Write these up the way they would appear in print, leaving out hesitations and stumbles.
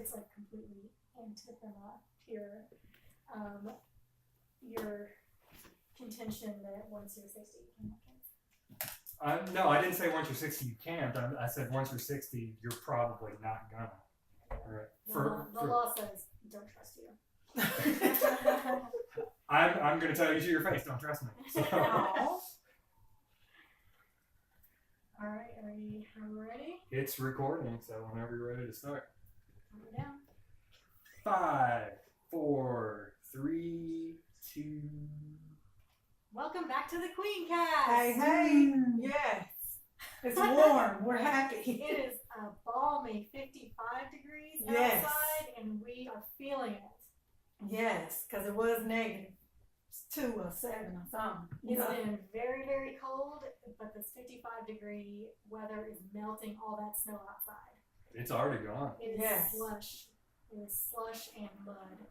it's like completely antiphona here. Your contention that once you're 60, you can have kids. No, I didn't say once you're 60 you can't. I said once you're 60 you're probably not gonna. Right. The law says don't trust you. I'm gonna tell you to your face, don't trust me. So. All right, are we ready? It's recording, so whenever you're ready to start. We're down. 5, 4, 3, 2. Welcome back to the Queen Cast. Hey, yes. It's warm. We're happy. It is a balmy 55 degrees Yes. outside, and we are feeling it. Yes, because it was negative 2 or 7 or something. It's been very, very cold, but this 55-degree weather is melting all that snow outside. It's already gone. It is Yes. slush. It is slush and mud,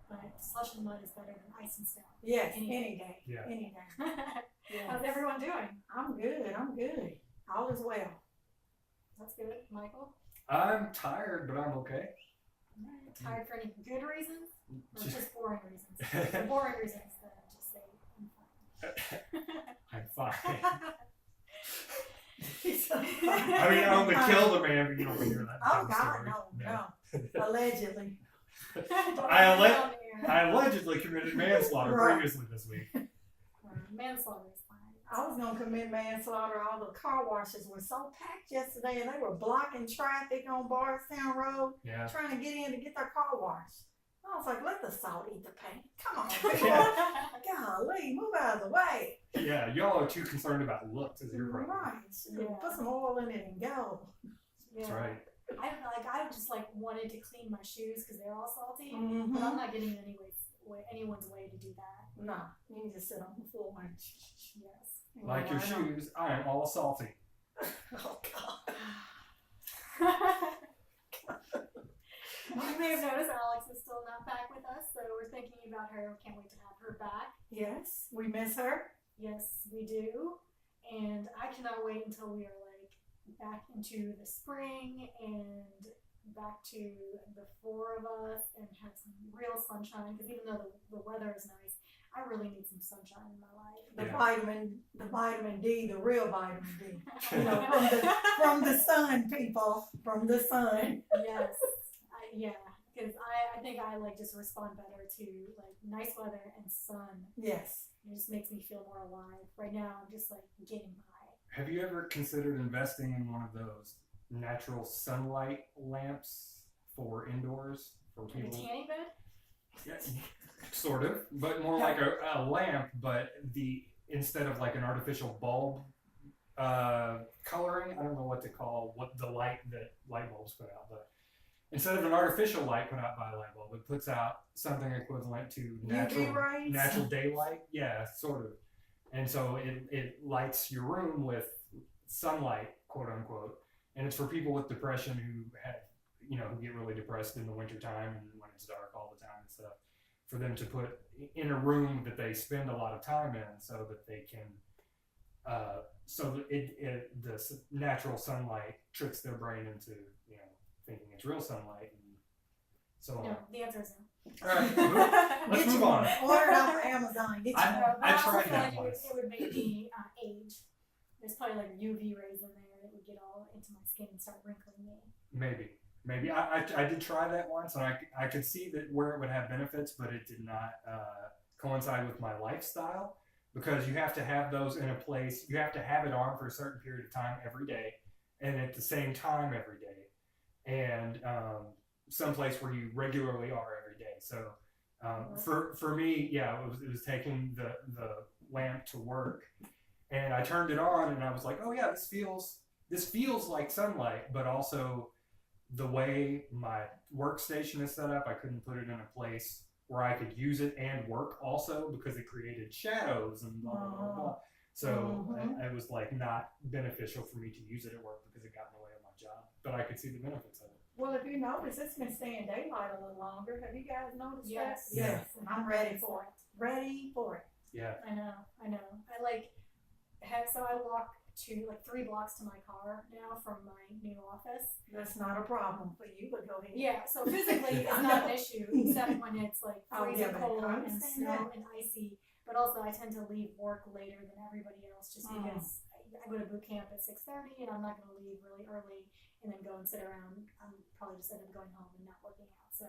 but slush and mud is better than ice and snow. Yes, Any any day. Yeah. Any day. How's Yes. everyone doing? I'm good. All is well. That's good. Michael? I'm tired, but I'm okay. All right. Tired for any good reasons? Or Just- just boring reasons? The boring reasons, then just say I'm fine. I'm fine. He's so I mean, I only killed a man, but you don't hear that. Oh, damn God, story. no. Allegedly. I allegedly committed manslaughter Right. previously this week. Manslaughter is fine. I was going to commit manslaughter. All the car washes were so packed yesterday, and they were blocking traffic on Bardstown Road, Yeah. trying to get in to get their car washed. I was like, let the salt eat the paint. Come on, people. Golly, move out of the way. Yeah, y'all are too concerned about looks as your problem. Right. Yeah. Put some oil in it and go. That's Yeah. right. I just wanted to clean my shoes because they're all salty, but Mm-hmm. I'm not getting anyone's way to do that. No, you can just sit on the floor and Yes. Like your shoes, I am all salty. Oh, God. You may have noticed Alex is still not back with us, so we're thinking about her. Can't wait to have her back. Yes, we miss her. Yes, we do. And I cannot wait until we are back into the spring and back to the 4 of us and have some real sunshine. Because even though the weather is nice, I really need some sunshine in my life. The Yeah. vitamin D, the real vitamin D. You know, from the sun, people, from the sun. Yes, because I think I just respond better to nice weather and sun. Yes. It just makes me feel more alive. Right now, I'm just getting by. Have you ever considered investing in one of those natural sunlight lamps for indoors for In a people? tanning bed? Yeah, sort of, but more like a lamp, but instead of an artificial bulb coloring, I don't know what the light that light bulbs put out, but instead of an artificial light put out by a light bulb, it puts out something equivalent to UV rays? natural daylight. Yeah, sort of. And so it lights your room with sunlight, quote unquote, and it's for people with depression who get really depressed in the wintertime and when it's dark all the time and stuff, for them to put in a room that they spend a lot of time in so that they can, the natural sunlight tricks their brain into, thinking it's real sunlight and so on. No, the answer is no. All right, let's move on. Order it off Amazon. Get I- your But I tried also feel that like once. it would make me age. There's probably UV rays in there that would get all into my skin and start wrinkling me. Maybe I did try that once, and I could see that where it would have benefits, but it did not coincide with my lifestyle, because you have to have those in a place. You have to have it on for a certain period of time every day, and at the same time every day, and someplace where you regularly are every day. So for me, yeah, it was taking the lamp to work, and I turned it on, and I was like, oh yeah, this feels like sunlight, but also the way my workstation is set up, I couldn't put it in a place where I could use it and work also, because it created shadows and blah blah blah blah. So it was not beneficial for me to use it at work because it got in the way of my job. But I could see the benefits of it. Well, if you notice, it's been staying daylight a little longer. Have you guys noticed Yes. that? Yes. And I'm ready for it. Ready for it. Yeah. I know. I so I walk like 3 blocks to my car now from my new office. That's not a problem for you, but go ahead. Yeah, so physically it's not an issue, except when it's like Oh, freezing yeah, but cold I and understand snow and icy. But also I tend to leave work later than everybody else just because I go to boot camp at 6:30 and I'm not going to leave really early and then go and sit around. I'm probably just end up going home and not working out. So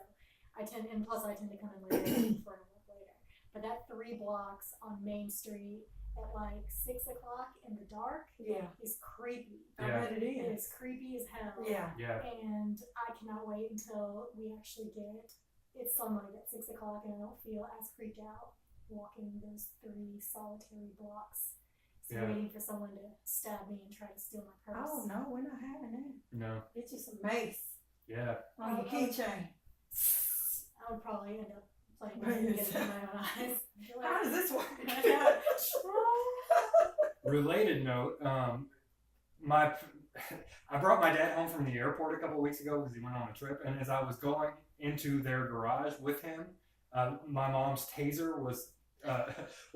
and plus I tend to come in later and prefer to work later. But that 3 blocks on Main Street at like 6 o'clock in the dark Yeah, is creepy. I Yeah. bet it It is. is creepy as hell. Yeah. Yeah. And I cannot wait until we actually get it's sunlight at 6 o'clock and I don't feel as creeped out walking those 3 solitary blocks. So Yeah. waiting for someone to stab me and try to steal my purse. Oh no, we're not having that. No. Get you some mace Yeah. on your keychain. I would probably end up playing Right, with it and get it in yes. my own eyes. Be like, How does this work? Related note, I brought my dad home from the airport a couple of weeks ago because he went on a trip, and as I was going into their garage with him, my mom's taser was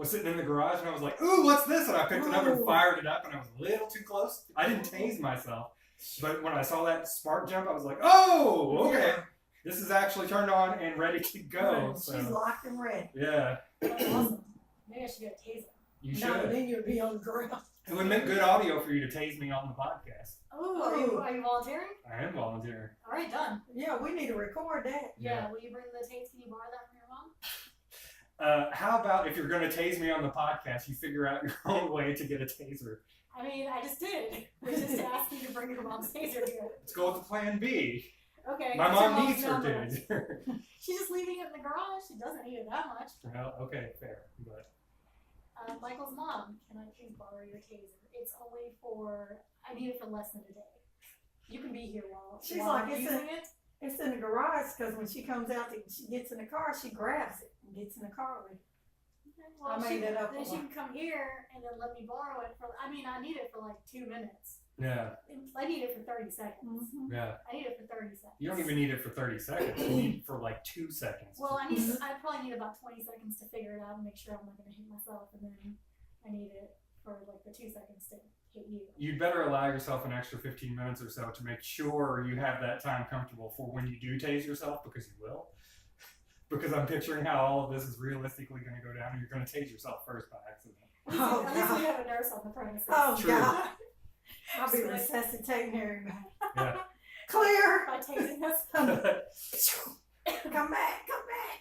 sitting in the garage, and I was like, "Ooh, what's this?" And I picked it up and Ooh. fired it up, and I was a little too close. I didn't tase myself, but when I saw that spark jump, I was like, "Oh, okay, Yeah. this is actually turned on and ready to go." She's So locked and ready. yeah, That's awesome. Maybe I should get a taser. you No, should. then you'll be on the ground. It would make good audio for you to tase me on the podcast. Oh, Ooh. are you volunteering? I am volunteering. All right, done. Yeah, we need to record that. Yeah, will you bring the taser? Can you borrow that from your mom? How about if you're going to tase me on the podcast, you figure out your own way to get a taser? I mean, I just did. We just asked you to bring your mom's taser here. Let's go with the plan B. Okay. My what's your mom mom's needs her number? taser. She's just leaving it in the garage. She doesn't need it that much. Well, okay, fair. But Michael's mom, can I please borrow your taser? It's only I need it for less than a day. You can be here while She's while like, I'm it's using it. It's in the garage because when she comes out, she gets in the car, she grabs it and gets in the car with it. Okay, well, I made that up Then a she lot. can come here and then let me borrow it for. I mean, I need it for like 2 minutes. yeah, I need it for 30 seconds. yeah. I need it for 30 seconds. You don't even need it for 30 seconds. You need it for like 2 seconds. Well, I probably need about 20 seconds to figure it out and make sure I'm not going to hit myself, and then I need it for like the 2 seconds to hit you. You'd better allow yourself an extra 15 minutes or so to make sure you have that time comfortable for when you do tase yourself, because you will. Because I'm picturing how all of this is realistically going to go down, and you're going to tase yourself first by accident. Oh, At least God. we have a nurse on the premises. Oh, True. God. I'll be Just like- resuscitating everybody. Yeah. Clear. By tasing us. Come back, come back.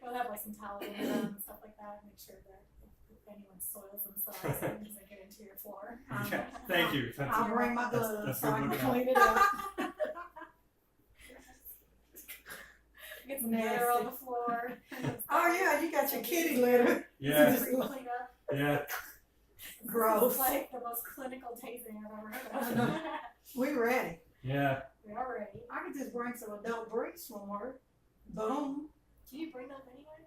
We'll have like some towels on the ground and stuff like that, and make sure that if anyone soils themselves, it doesn't get into your floor. Yeah, thank you. That's, I'll bring my That's- gloves that's so I good can looking out. clean it up. Get some litter on the floor. Oh, yeah, you got your kitty litter. yeah, Just Clean up. yeah. Gross. It's like the most clinical tasting I've ever I heard know. of. We ready. Yeah. We are ready. I could just bring some adult briefs from work. Boom. Can you bring those anyway?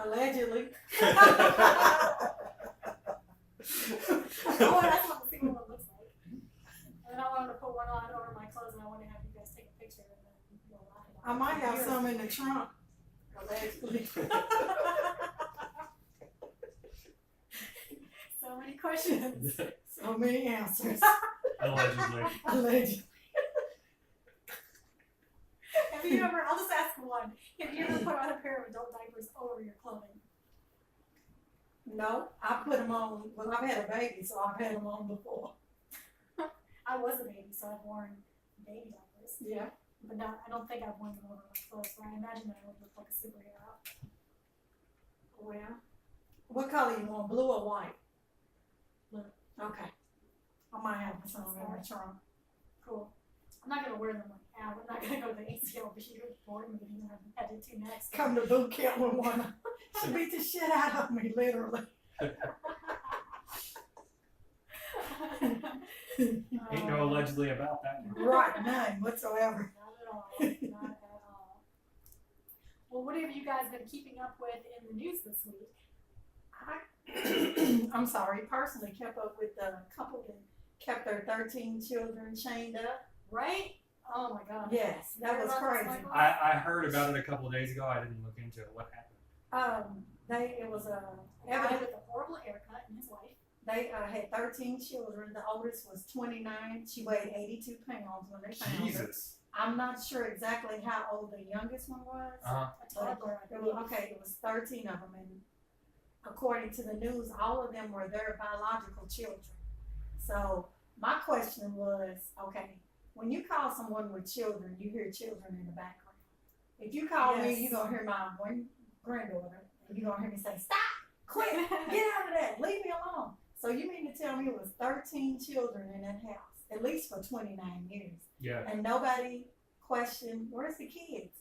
Allegedly. Oh, that's what the single one looks like. And then I wanted to put one on over my clothes, and I want to have you guys take a picture, and then we'll laugh about it. I might have Years. some in the trunk. Allegedly. So many questions. So many answers. Allegedly. Allegedly. Have you ever? I'll just ask one. Have you ever put on a pair of adult diapers over your clothing? No, I put them on. Well, I've had a baby, so I've had them on before. I was a baby, so I've worn baby diapers, Yeah. but not. I don't think I've worn them over my clothes. But I imagine that I would look like a superhero. Well, what color you want? Blue or white? Blue. Okay. I might have some in my trunk. Cool. I'm not gonna wear them like now. I'm not gonna go to the ACLB board meeting and I'm headed to next. Come to boot camp with one. She beat the shit out of me, literally. Ain't no allegedly about that one. Right, none whatsoever. Not at all. Not at all. Well, what have you guys been keeping up with in the news this week? I'm sorry, personally kept up with the couple that kept their 13 children chained up. Right? Oh my god. Yes, that was crazy. I heard about it a couple of days ago. I didn't look into it. What happened? A guy It was with a horrible haircut and his wife. They had 13 children. The oldest was 29. She weighed 82 pounds when they found her. Jesus. I'm not sure exactly how old the youngest one was. Uh-huh. A toddler, I It believe. was, okay, it was 13 of them, and according to the news, all of them were their biological children. So my question was, okay, when you call someone with children, you hear children in the background. If you call me, Yes. you're gonna hear my one granddaughter, and you're gonna hear me say, "Stop! Quit! Get out of that! Leave me alone!" So you mean to tell me it was 13 children in that house, at least for 29 years? Yeah. And nobody questioned, where's the kids?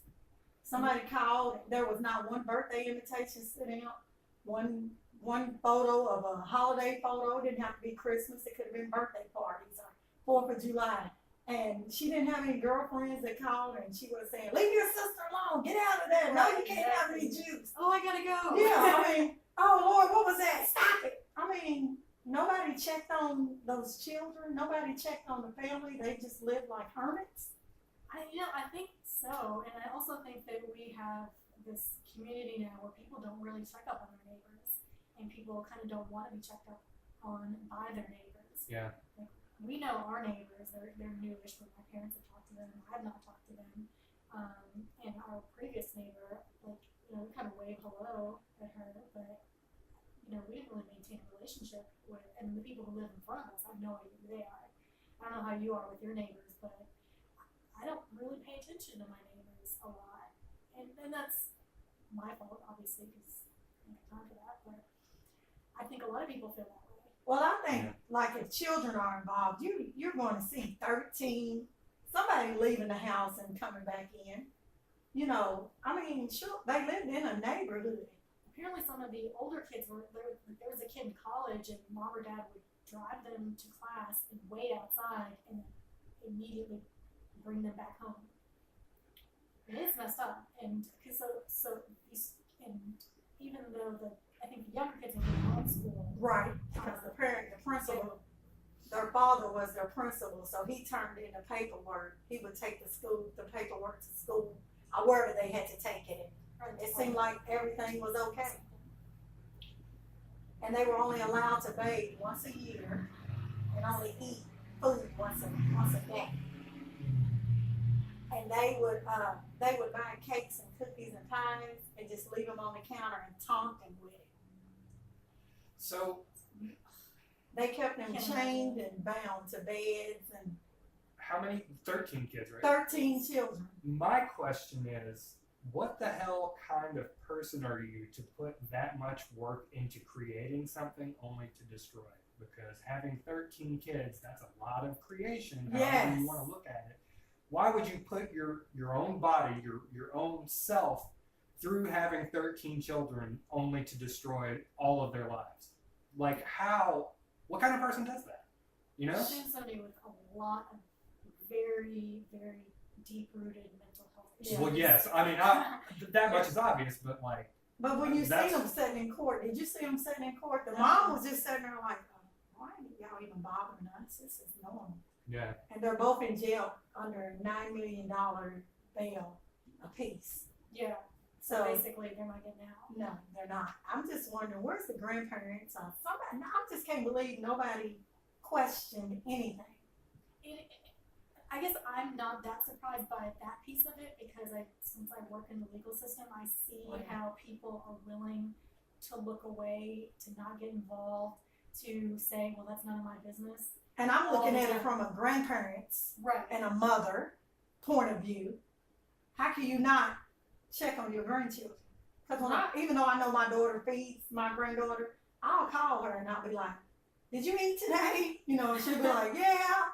Somebody called, there was not one birthday invitation sent out, one photo of a holiday photo. It didn't have to be Christmas, it could have been birthday parties or 4th of July. And she didn't have any girlfriends that called her, and she was saying, "Leave your sister alone, get out of there, no, you can't have any juice." Oh, I gotta go. Yeah, I mean, oh Lord, what was that? Stop it. I mean, nobody checked on those children, nobody checked on the family, they just lived like hermits. I think so, and I also think that we have this community now where people don't really check up on their neighbors, and people kind of don't want to be checked up on by their neighbors. Yeah. Like, we know our neighbors; they're newish, but my parents have talked to them. I've not talked to them. And our previous neighbor, like, we kind of wave hello at her, but we didn't really maintain a relationship with. And the people who live in front of us, I have no idea who they are. I don't know how you are with your neighbors, but I don't really pay attention to my neighbors a lot, and that's my fault, obviously, because I don't have time for that. But I think a lot of people feel that way. Well, I think, like, if children are involved, you're going to see 13, somebody leaving the house and coming back in. I mean, sure, they lived in a neighborhood. Apparently, some of the older kids there was a kid in college, and mom or dad would drive them to class and wait outside, and then immediately bring them back home. It is messed up, and cause and even though I think the younger kids are in homeschool. Right. Because the principal, their father was their principal, so he turned in the paperwork. He would take the paperwork to school, or wherever they had to take it. It seemed like everything was okay. And they were only allowed to bathe once a year and only eat food once a day. And they would buy cakes and cookies and pies and just leave them on the counter and taunt them with it. So They kept them chained and bound to beds, and how many? 13 kids, right? 13 children. My question is, what the hell kind of person are you to put that much work into creating something only to destroy it? Because having 13 kids, that's a lot of creation, however Yes. you want to look at it. Why would you put your own body, your own self, through having 13 children only to destroy all of their lives? Like, how? What kind of person does that? You know? I think somebody with a lot of very, very deep-rooted mental health issues. Well, yes. I mean, that much is obvious, but like, But when you see That's- them sitting in court, did you see them sitting in court? The mom was just sitting there like, why are y'all even bothering us? This is normal. yeah. And they're both in jail under $9 million bail apiece. Yeah. So So, basically, they're not getting out. no, they're not. I'm just wondering, where's the grandparents? Somebody, I just can't believe nobody questioned anything. I guess I'm not that surprised by that piece of it because since I work in the legal system, I see Right. how people are willing to look away, to not get involved, to say, well, that's none of my business. And I'm looking All the at it time. from a grandparent's Right. and a mother point of view. How can you not check on your grandchildren? Because even though I know my daughter feeds my granddaughter, I'll call her and I'll be like, "Did you eat today?" And she'll be like, "Yeah."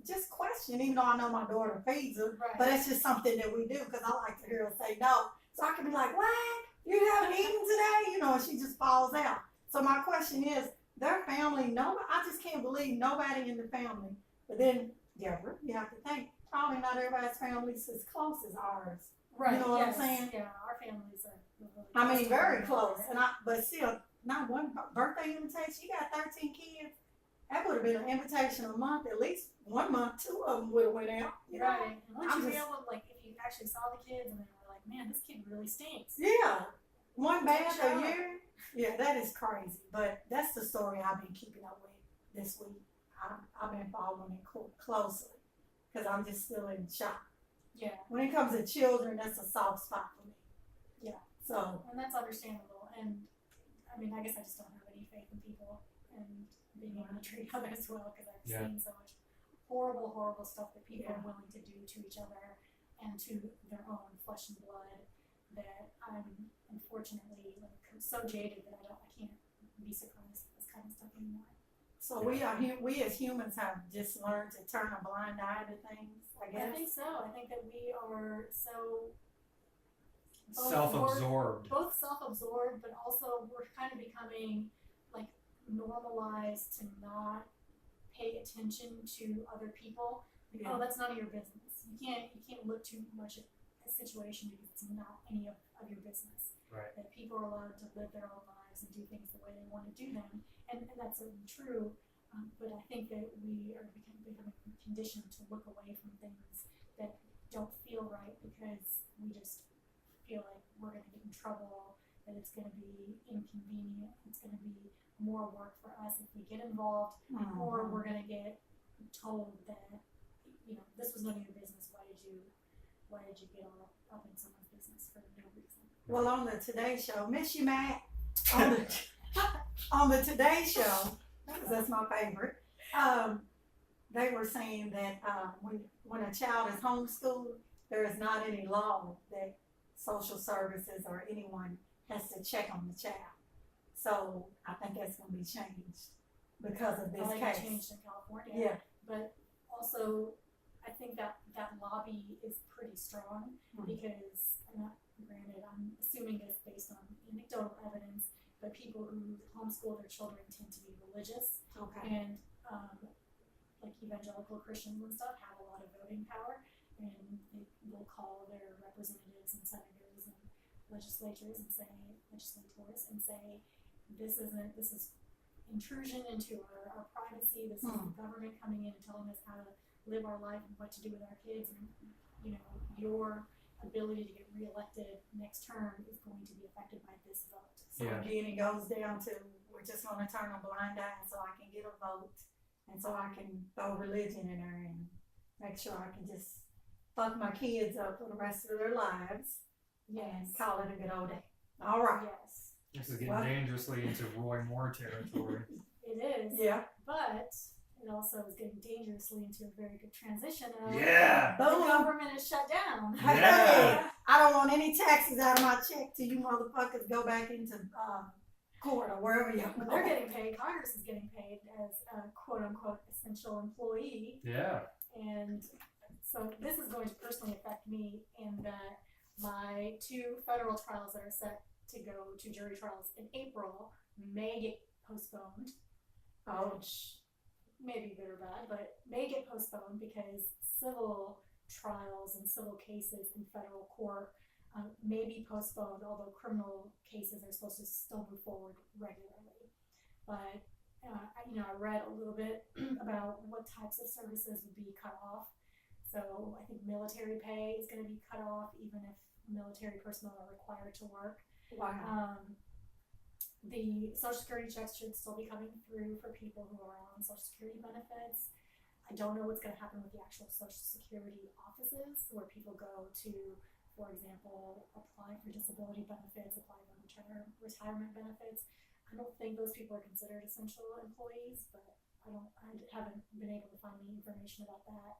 Just question, even though I know my daughter feeds her. Right. But it's just something that we do because I like to hear her say no. So I can be like, "What? You haven't eaten today?" And she just falls out. So my question is, their family, I just can't believe nobody in the family. But then, Deborah, you have to think, probably not everybody's family is as close as ours. Right. You know what I'm yes. saying? Yeah, our families are really I mean, to very one close. another. But still, not one birthday invitation. You got 13 kids. That would have been an invitation a month. At least 1 month, 2 of them would have went out. Right. And once I'm you be just- able, like, if you actually saw the kids and they were like, man, this kid really stinks. Yeah. One bath a Sure. year? Yeah, that is crazy. But that's the story I've been keeping up with this week. I've been following it closely because I'm just still in shock. Yeah, When it comes to children, that's a soft spot for me. Yeah. So, and that's understandable. And I mean, I guess I just don't have any faith in people and being able to treat others well because I've Yeah. seen so much horrible stuff that people Yeah. are willing to do to each other and to their own flesh and blood that I'm unfortunately like so jaded that I can't be surprised at this kind of stuff anymore. so we as humans have just learned to turn a blind eye to things, I I guess. think so. I think that we are so both Self-absorbed. both self-absorbed, but also we're kind of becoming like normalized to not pay attention to other people. Like, Yeah. oh, that's none of your business. You can't look too much at a situation because it's not any of your business. Right. That people are allowed to live their own lives and do things the way they want to do them, and that's certainly true. But I think that we are becoming conditioned to look away from things that don't feel right because we just feel like we're going to get in trouble, that it's going to be inconvenient, it's going to be more work for us if we get involved, or we're going to get told that, you know, this was none of your business. Why did you get all up in someone's business for no reason? Well, on the Today Show, miss you, Matt. On the Today Show, because that's my favorite. They were saying that when a child is homeschooled, there is not any law that social services or anyone has to check on the child. So I think that's going to be changed because of this Well, it case. changed in California. Yeah. But also, I think that lobby is pretty strong because, granted, I'm assuming it's based on anecdotal evidence, but people who homeschool their children tend to be religious Okay. and like evangelical Christians and stuff have a lot of voting power, and they will call their representatives and senators and legislators and say this is intrusion into our privacy. This is the government coming in and telling us how to live our life and what to do with our kids, and you know, your ability to get reelected next term is going to be affected by this vote. So again, it goes down to we're just going to turn a blind eye so I can get a vote, and so I can throw religion in there and make sure I can just fuck my kids up for the rest of their lives and call it a good old day. All right. Yes, This is getting dangerously into Roy Moore territory. it is. Yeah. But it also is getting dangerously into a very good transition of Yeah. the government is shut down. Hey, I don't want any taxes out of my check till you motherfuckers go back into court or wherever you're Well, they're getting paid. Congress is getting paid as a quote unquote essential employee. Yeah. And so this is going to personally affect me in that my 2 federal trials that are set to go to jury trials in April may get postponed. Which may be good or bad, but may get postponed because civil trials and civil cases in federal court may be postponed, although criminal cases are supposed to still move forward regularly. But I read a little bit about what types of services would be cut off. So I think military pay is going to be cut off, even if military personnel are required to work. Wow. The Social Security checks should still be coming through for people who are on Social Security benefits. I don't know what's going to happen with the actual Social Security offices where people go to, for example, apply for disability benefits, apply for retirement benefits. I don't think those people are considered essential employees, but I haven't been able to find any information about that.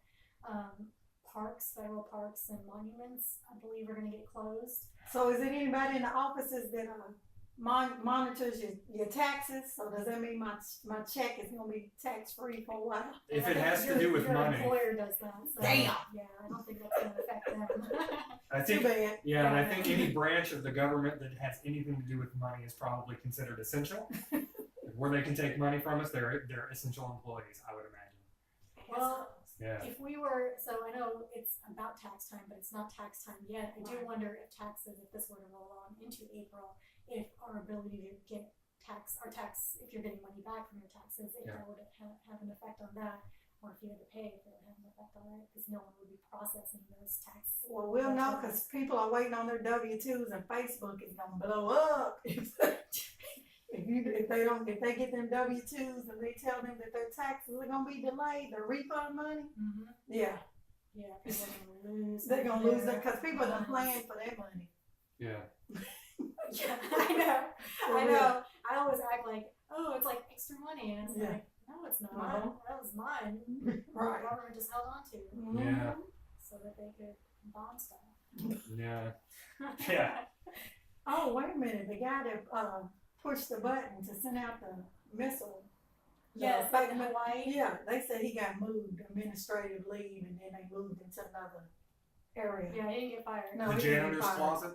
Parks, federal parks and monuments, I believe, are going to get closed. So is it anybody in the offices that monitors your taxes? So does that mean my check is going to be tax free for a while? If it has to do with your money. employer does that. So, Damn. Yeah, I don't think that's going to affect them. I Too think bad. Yeah, and I think any branch of the government that has anything to do with money is probably considered essential. Where they can take money from us, they're essential employees, I would imagine. Well, Yeah. if we were, so I know it's about tax time, but it's not tax time yet. I do wonder if this were to roll on into April, if our ability to get tax, if you're getting money back from your taxes, if that would have an effect on that. or if you had to pay, if it would have an effect on it, because no one would be processing those tax. Well, we'll know because people are waiting on their W-2s and Facebook is gonna blow up. If they get them W-2s and they tell them that their taxes are gonna be delayed, their refund money, Mm-hmm. yeah, Yeah, people are gonna lose. they're gonna lose that because people are funds. playing for their money. Yeah. Yeah, I know. For I real. know. I always act like, oh, it's like extra money, and it's Yeah. like, no, it's not. No. That was mine. Right. The government just held on to Yeah. so that they could bomb stuff. Yeah. Yeah. Oh, wait a minute, the guy that pushed the button to send out the missile. Yes, fake in mi- Hawaii. Yeah, they said he got moved, administrative leave, and then they moved into another area. Yeah, he didn't get fired. No. The he didn't janitor's fire. closet.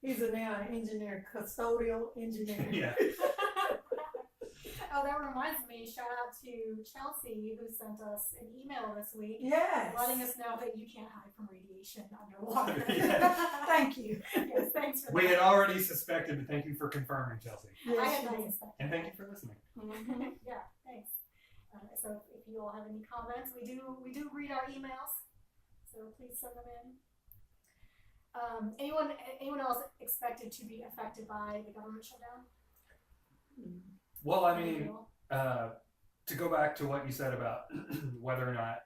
He's now an engineer, custodial engineer. Yeah. Oh, that reminds me, shout out to Chelsea, who sent us an email this week Yes. letting us know that you can't hide from radiation underwater. Yeah. Thank you. Yes, thanks for We that. had already suspected, but thank you for confirming, Chelsea. I Yes, had you not did. suspected. And thank you for listening. Mhm. Yeah, thanks. So if you all have any comments, we do read our emails, so please send them in. Anyone else expected to be affected by the government shutdown? Well, I mean, to go back to what you said about whether or not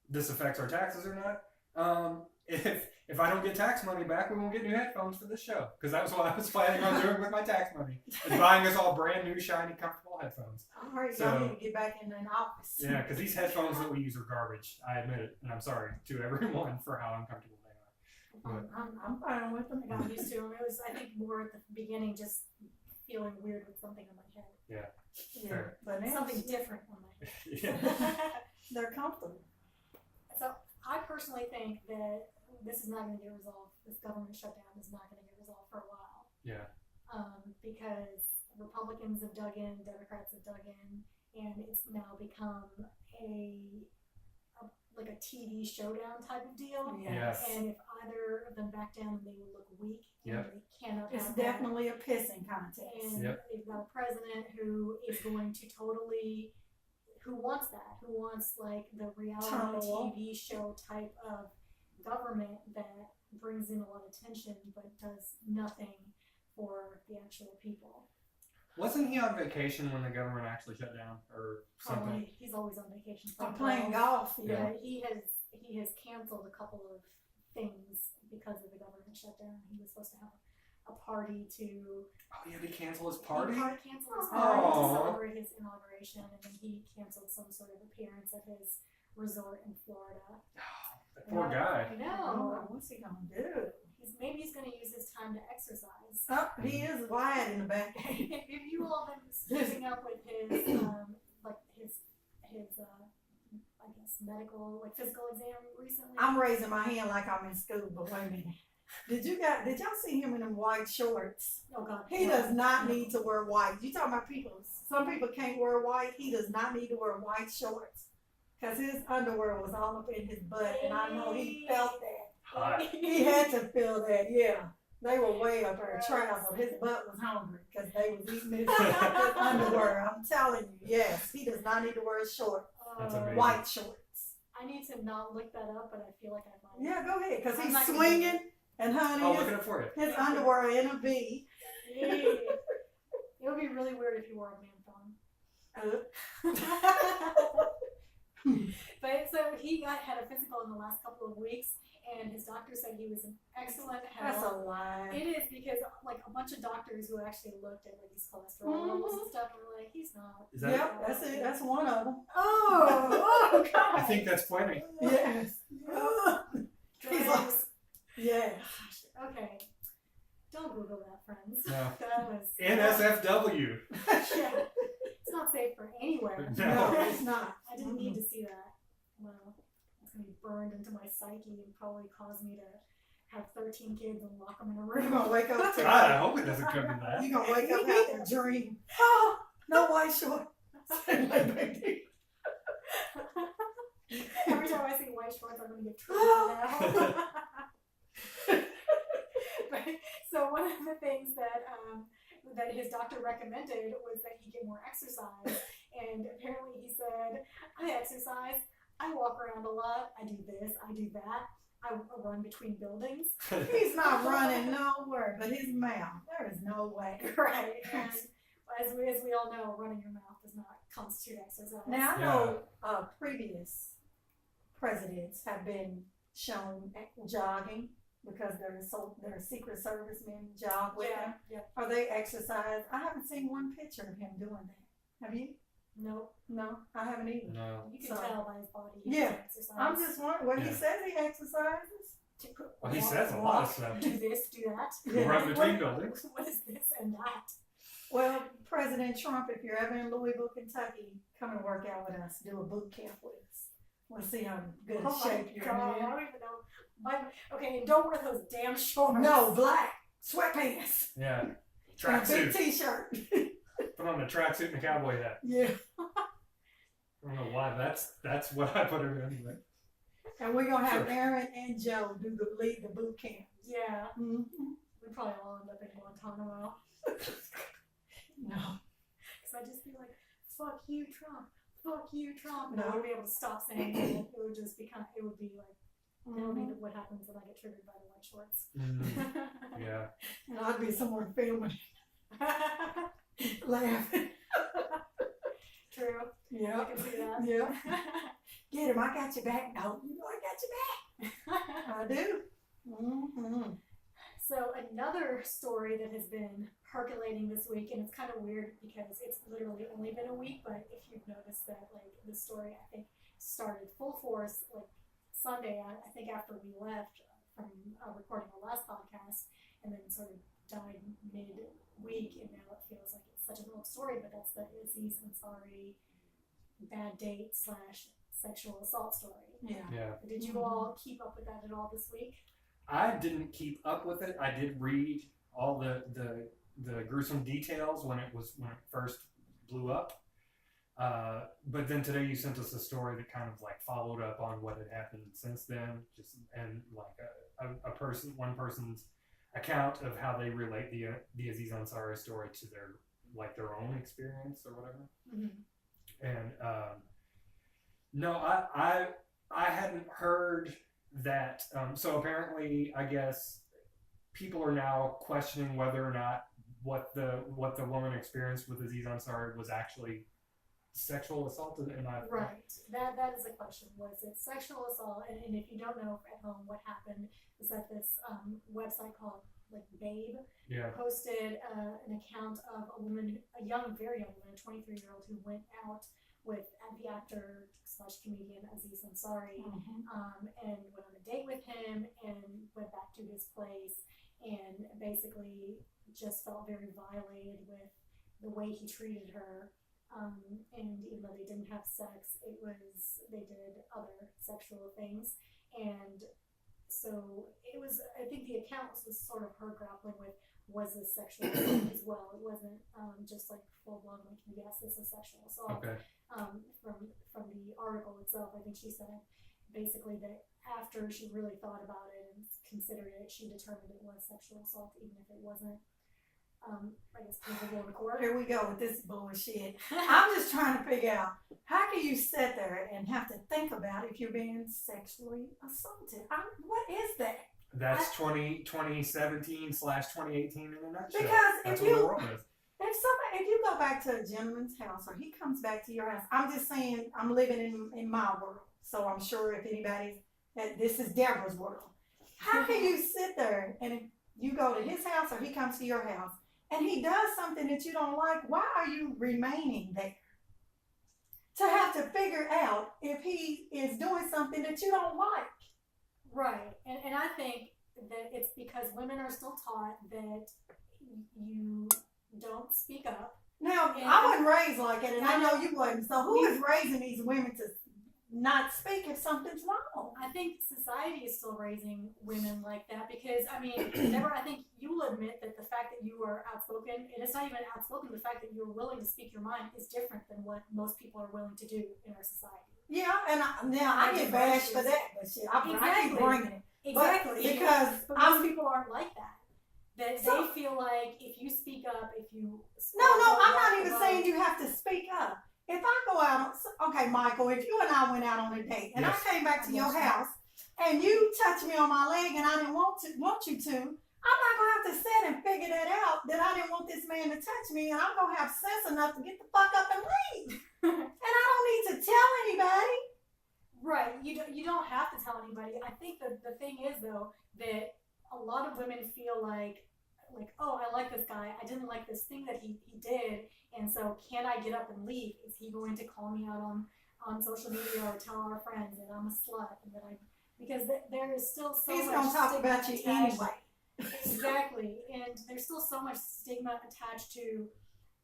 this affects our taxes or not. If I don't get tax money back, we won't get new headphones for this show because that was what I was planning on doing with my tax money, is buying us all brand new, shiny, comfortable headphones. All right, So- y'all need to get back in an office. Yeah, because these headphones that we use are garbage. I admit it, and I'm sorry to everyone for how uncomfortable they are. I'm fine with them. I got used to them. It was, I think, more at the beginning, just feeling weird with something on my head, Yeah, Fair. but now something different on my head. Yeah. they're comfortable. So I personally think that this is not going to get resolved. This government shutdown is not going to get resolved for a while. Yeah. Because Republicans have dug in, Democrats have dug in, and it's now become like a TV showdown type of deal. Yes. And if either of them back down, they will look weak. And Yep. they cannot It's have that. definitely a pissing contest. And Yep. they've got a president who is going to who wants that, who wants like the reality Turmoil. TV show type of government that brings in a lot of attention but does nothing for the actual people. Wasn't he on vacation when the government actually shut down or something? Probably he's always on vacation. I'm playing golf. Yeah, Yeah. he has canceled a couple of things because of the government shutdown. He was supposed to have a party to Oh, he had to cancel his party? He canceled his party to Aw. celebrate his inauguration, and then he canceled some sort of appearance at his resort in Florida. That poor guy. I Oh, know. what's he gonna do? Maybe he's going to use his time to exercise. Oh, he is wide in the back. If you all have been keeping up with his I guess medical, like physical exam recently. I'm raising my hand like I'm in school, but wait a minute. Did y'all see him in them white shorts? Oh God. He does not need to wear white. You talking about people? Some people can't wear white. He does not need to wear white shorts because his underwear was all up in his butt, and I know he felt that. Hot. He had to feel that. Yeah, they were way up there traveled. His butt was hungry because they was eating his underwear. I'm telling you, yes, he does not need to wear a short That's amazing. white shorts. I need to not look that up, but I feel like I might. Yeah, go ahead, because I'm he's not gonna swinging, do it. and honey, I'll look it up for you. his underwear in a V. It would be really weird if you wore a man thong. But so he had a physical in the last couple of weeks, and his doctor said he was in excellent That's a health. lie. It is because like a bunch of doctors who actually looked at like his cholesterol levels and stuff were like, he's not. Is that? Yep, that's it. That's one of them. Oh God. I think that's plenty. Yes. He's like, Gross. yeah. Gosh, okay. Don't Google that, friends. No. That was NSFW. Yeah. It's not safe for anywhere. No. No, it's not. I didn't need to see that. Well, it's gonna be burned into my psyche and probably cause me to have 13 kids and lock them in a You're room. gonna wake up to God, I hope it doesn't come to that. You're gonna wake up having a dream. Oh, no white shorts. Every time I see white shorts, I'm gonna get triggered now. But, so one of the things that his doctor recommended was that he get more exercise, and apparently he said, I exercise, I walk around a lot, I do this, I do that, I run between buildings. He's not running nowhere but his mouth. There is no way. Right. And as we all know, running your mouth does not constitute exercise. Now I know previous presidents have been shown jogging because their Secret Service men jog with them. Yeah. Or they exercise. I haven't seen one picture of him doing that. Have you? Nope. No, I haven't either. No. You can So- tell by his body. Yeah. Exercise. I'm just wondering. Well, he Yeah. says he exercises. Well, he says a lot of stuff. Do this, do that. Yeah. Run between buildings. What is this and that? Well, President Trump, if you're ever in Louisville, Kentucky, come and work out with us. Do a boot camp with us. We'll see how good Oh shape my you're God, I in. don't even know. Okay, and don't wear those damn shorts. No, black sweatpants Yeah. and a big Tracksuit. T-shirt. Put on a tracksuit and a cowboy hat. Yeah, I don't know why. That's what I put her in. But and we're gonna have Sure. Aaron and Joe lead the boot camp. Yeah, Mm-hmm. we probably all end up in Guantanamo. No, Because I'd just be like, fuck you, Trump. Fuck you, Trump. And No. I wouldn't be able to stop saying it. It would just be it would be like, that'll be Mhm. what happens when I get triggered by the white shorts. yeah. and I'd be somewhere filming, laughing. True. I Yeah, can see that. yeah. Get him! I got your back. No, you know I got your back. I do. Mm-hmm. So another story that has been percolating this week, and it's kind of weird because it's literally only been a week, but if you've noticed that, like, the story, I think, started full force, like, Sunday, I think after we left from recording our last podcast, and then sort of died mid-week, and now it feels like it's such an old story, but that's the Aziz Ansari bad date / sexual assault story. Yeah. Yeah. Did you all keep up with that at all this week? I didn't keep up with it. I did read all the gruesome details when it first blew up. But then today you sent us a story that kind of like followed up on what had happened since then, and like one person's account of how they relate the Aziz Ansari story to their own experience or whatever. Mm-hmm. And no, I hadn't heard that. So apparently, I guess people are now questioning whether or not what the woman experienced with Aziz Ansari was actually sexual assault. Right. That is the question. Was it sexual assault? And if you don't know at home what happened, is that this website called like Babe Yeah. posted an account of a woman, a very young woman, a 23-year-old who went out with the actor / comedian Aziz Ansari, and went on a date with him and went back to his place and basically just felt very violated with the way he treated her. And even though they didn't have sex, they did other sexual things. And so I think the account was sort of her grappling with, was this sexual assault as well? It wasn't just like full blown like, yes, this is sexual assault. Okay. From the article itself, I think she said basically that after she really thought about it and considered it, she determined it was sexual assault, even if it wasn't. I guess provable in court. Here we go with this bullshit. I'm just trying to figure out, how can you sit there and have to think about if you're being sexually assaulted? What is that? That's 2017 / 2018 in a nutshell. Because That's if what the you world is. if you go back to a gentleman's house or he comes back to your house, I'm just saying I'm living in my world, so I'm sure if anybody's this is Deborah's world. How can you sit there and if you go to his house or he comes to your house and he does something that you don't like, why are you remaining there? To have to figure out if he is doing something that you don't like. Right, and I think that it's because women are still taught that you don't speak up. Now, And I wasn't raised like it, and I know you wasn't. So who is raising these women to not speak if something's wrong? I think society is still raising women like that because, I mean, Deborah, I think you will admit that the fact that you are outspoken, and it's not even outspoken, the fact that you're willing to speak your mind is different than what most people are willing to do in our society. Yeah, and I get bashed for that, but shit, I keep Exactly. bringing it. Exactly. because but I'm- most people aren't like that. That So- they feel like if you speak up, if you No, I'm not walk even the saying road- you have to speak up. if I go out, okay, Michael, if you and I went out on a date and Yes. I came back to your Yes. house and you touched me on my leg and I didn't want you to, I'm not gonna have to sit and figure that out that I didn't want this man to touch me, and I'm gonna have sense enough to get the fuck up and leave. And I don't need to tell anybody. Right. You don't have to tell anybody. I think that the thing is though that a lot of women feel like oh, I like this guy. I didn't like this thing that he did, and so can I get up and leave? Is he going to call me out on social media or tell our friends that I'm a slut and that I because there is still so He's much gonna talk stigma about you attached- anyway. Exactly, and there's still so much stigma attached to,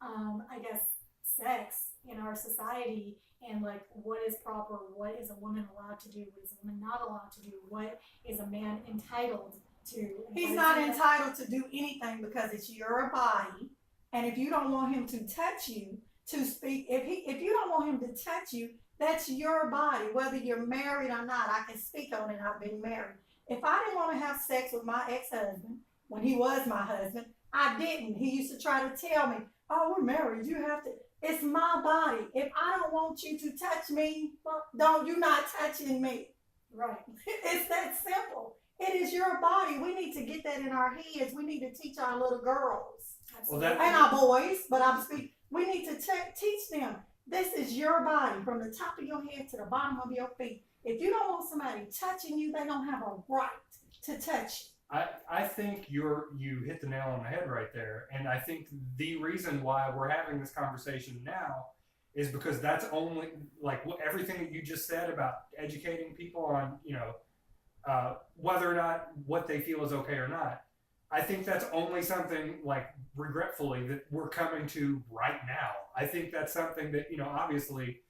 I guess, sex in our society, and like what is proper, what is a woman allowed to do, what is a woman not allowed to do, what is a man entitled to. and He's what not is entitled to do anything because it's your body, and if you don't want him to touch you, to speak, if you don't want him to touch you, that's your body. Whether you're married or not, I can speak on it. I've been married. If I didn't want to have sex with my ex-husband when he was my husband, I didn't. He used to try to tell me, "Oh, we're married. You have to." It's my body. If I don't want you to touch me, well, you're not touching me. Right. It's that simple. It is your body. We need to get that in our heads. We need to teach our little girls Absolutely. that- and our boys, but I'm speaking. We need to teach them. This is your body from the top of your head to the bottom of your feet. If you don't want somebody touching you, they don't have a right to touch you. I think you hit the nail on the head right there, and I think the reason why we're having this conversation now is because that's only like everything that you just said about educating people on whether or not what they feel is okay or not. I think that's only something like regretfully that we're coming to right now. I think that's something that obviously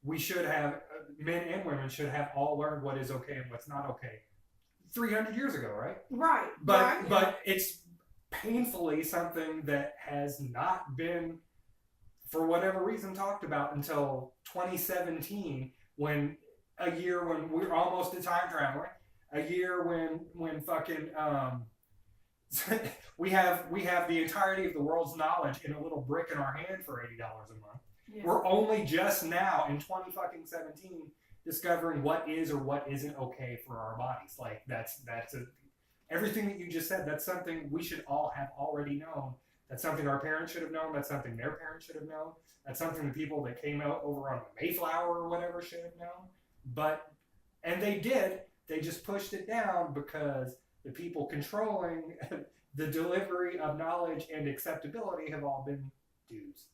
we should have, men and women should have all learned what is okay and what's not okay 300 years ago, right? Right. But right. but it's painfully something that has not been, for whatever reason, talked about until 2017, when we're almost a time traveler, a year when fucking we have the entirety of the world's knowledge in a little brick in our hand for $80 a month. Yeah. We're only just now in 2017 discovering what is or what isn't okay for our bodies. Like everything that you just said. That's something we should all have already known. That's something our parents should have known. That's something their parents should have known. That's something the people that came out over on the Mayflower or whatever should have known. And they did. They just pushed it down because the people controlling the delivery of knowledge and acceptability have all been dudes.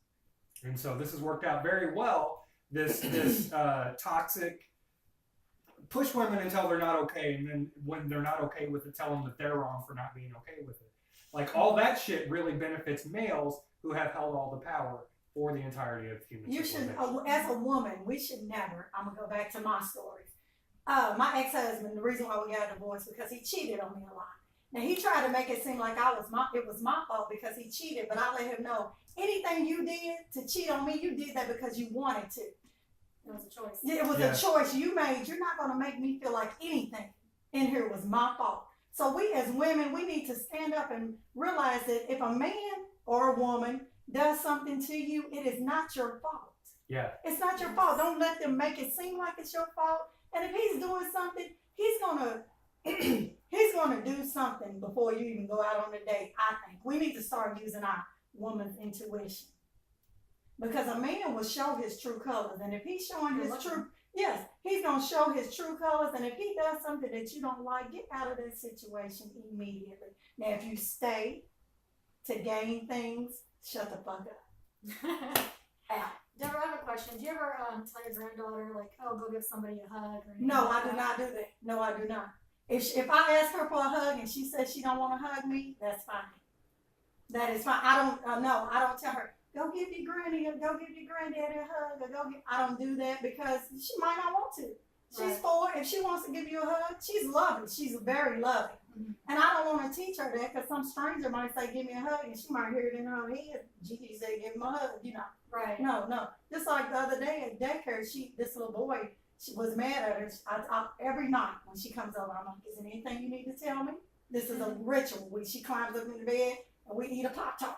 And so this has worked out very well. This toxic push women until they're not okay, and then when they're not okay with it, tell them that they're wrong for not being okay with it. Like all that shit really benefits males who have held all the power for the entirety of human You should, civilization. as a woman, we should never. I'm gonna go back to my story. My ex-husband. The reason why we got a divorce because he cheated on me a lot. Now he tried to make it seem like it was my fault because he cheated, but I let him know anything you did to cheat on me, you did that because you wanted to. It was a choice. It was Yeah. a choice you made. You're not gonna make me feel like anything in here was my fault. So we as women, we need to stand up and realize that if a man or a woman does something to you, it is not your fault. Yeah. It's not your fault. Don't let them make it seem like it's your fault. And if he's doing something, he's gonna do something before you even go out on a date. I think we need to start using our woman's intuition, because a man will show his true colors, and if he's showing his true, yes, he's gonna show his true colors. And if he does something that you don't like, get out of that situation immediately. Now, if you stay to gain things, shut the fuck up. Deborah, I have a question. Do you ever tell your granddaughter, like, oh, go give somebody a hug? Or anything No, like I do that? not do that. No, I do not. If I ask her for a hug and she says she don't want to hug me, that's fine. That is fine. I don't tell her, go give your granddaddy a hug, or I don't do that because she might not want to. She's Right. 4. If she wants to give you a hug, she's loving. She's very loving. Mhm. And I don't want to teach her that because some stranger might say, give me a hug, and she might hear it in her head. Gigi said, give him a hug, Right. No. Just like the other day at daycare, this little boy, she was mad at her. Every night when she comes over, I'm like, is there anything you need to tell me? This is a ritual. She climbs up in the bed and we eat a Pop-Tart.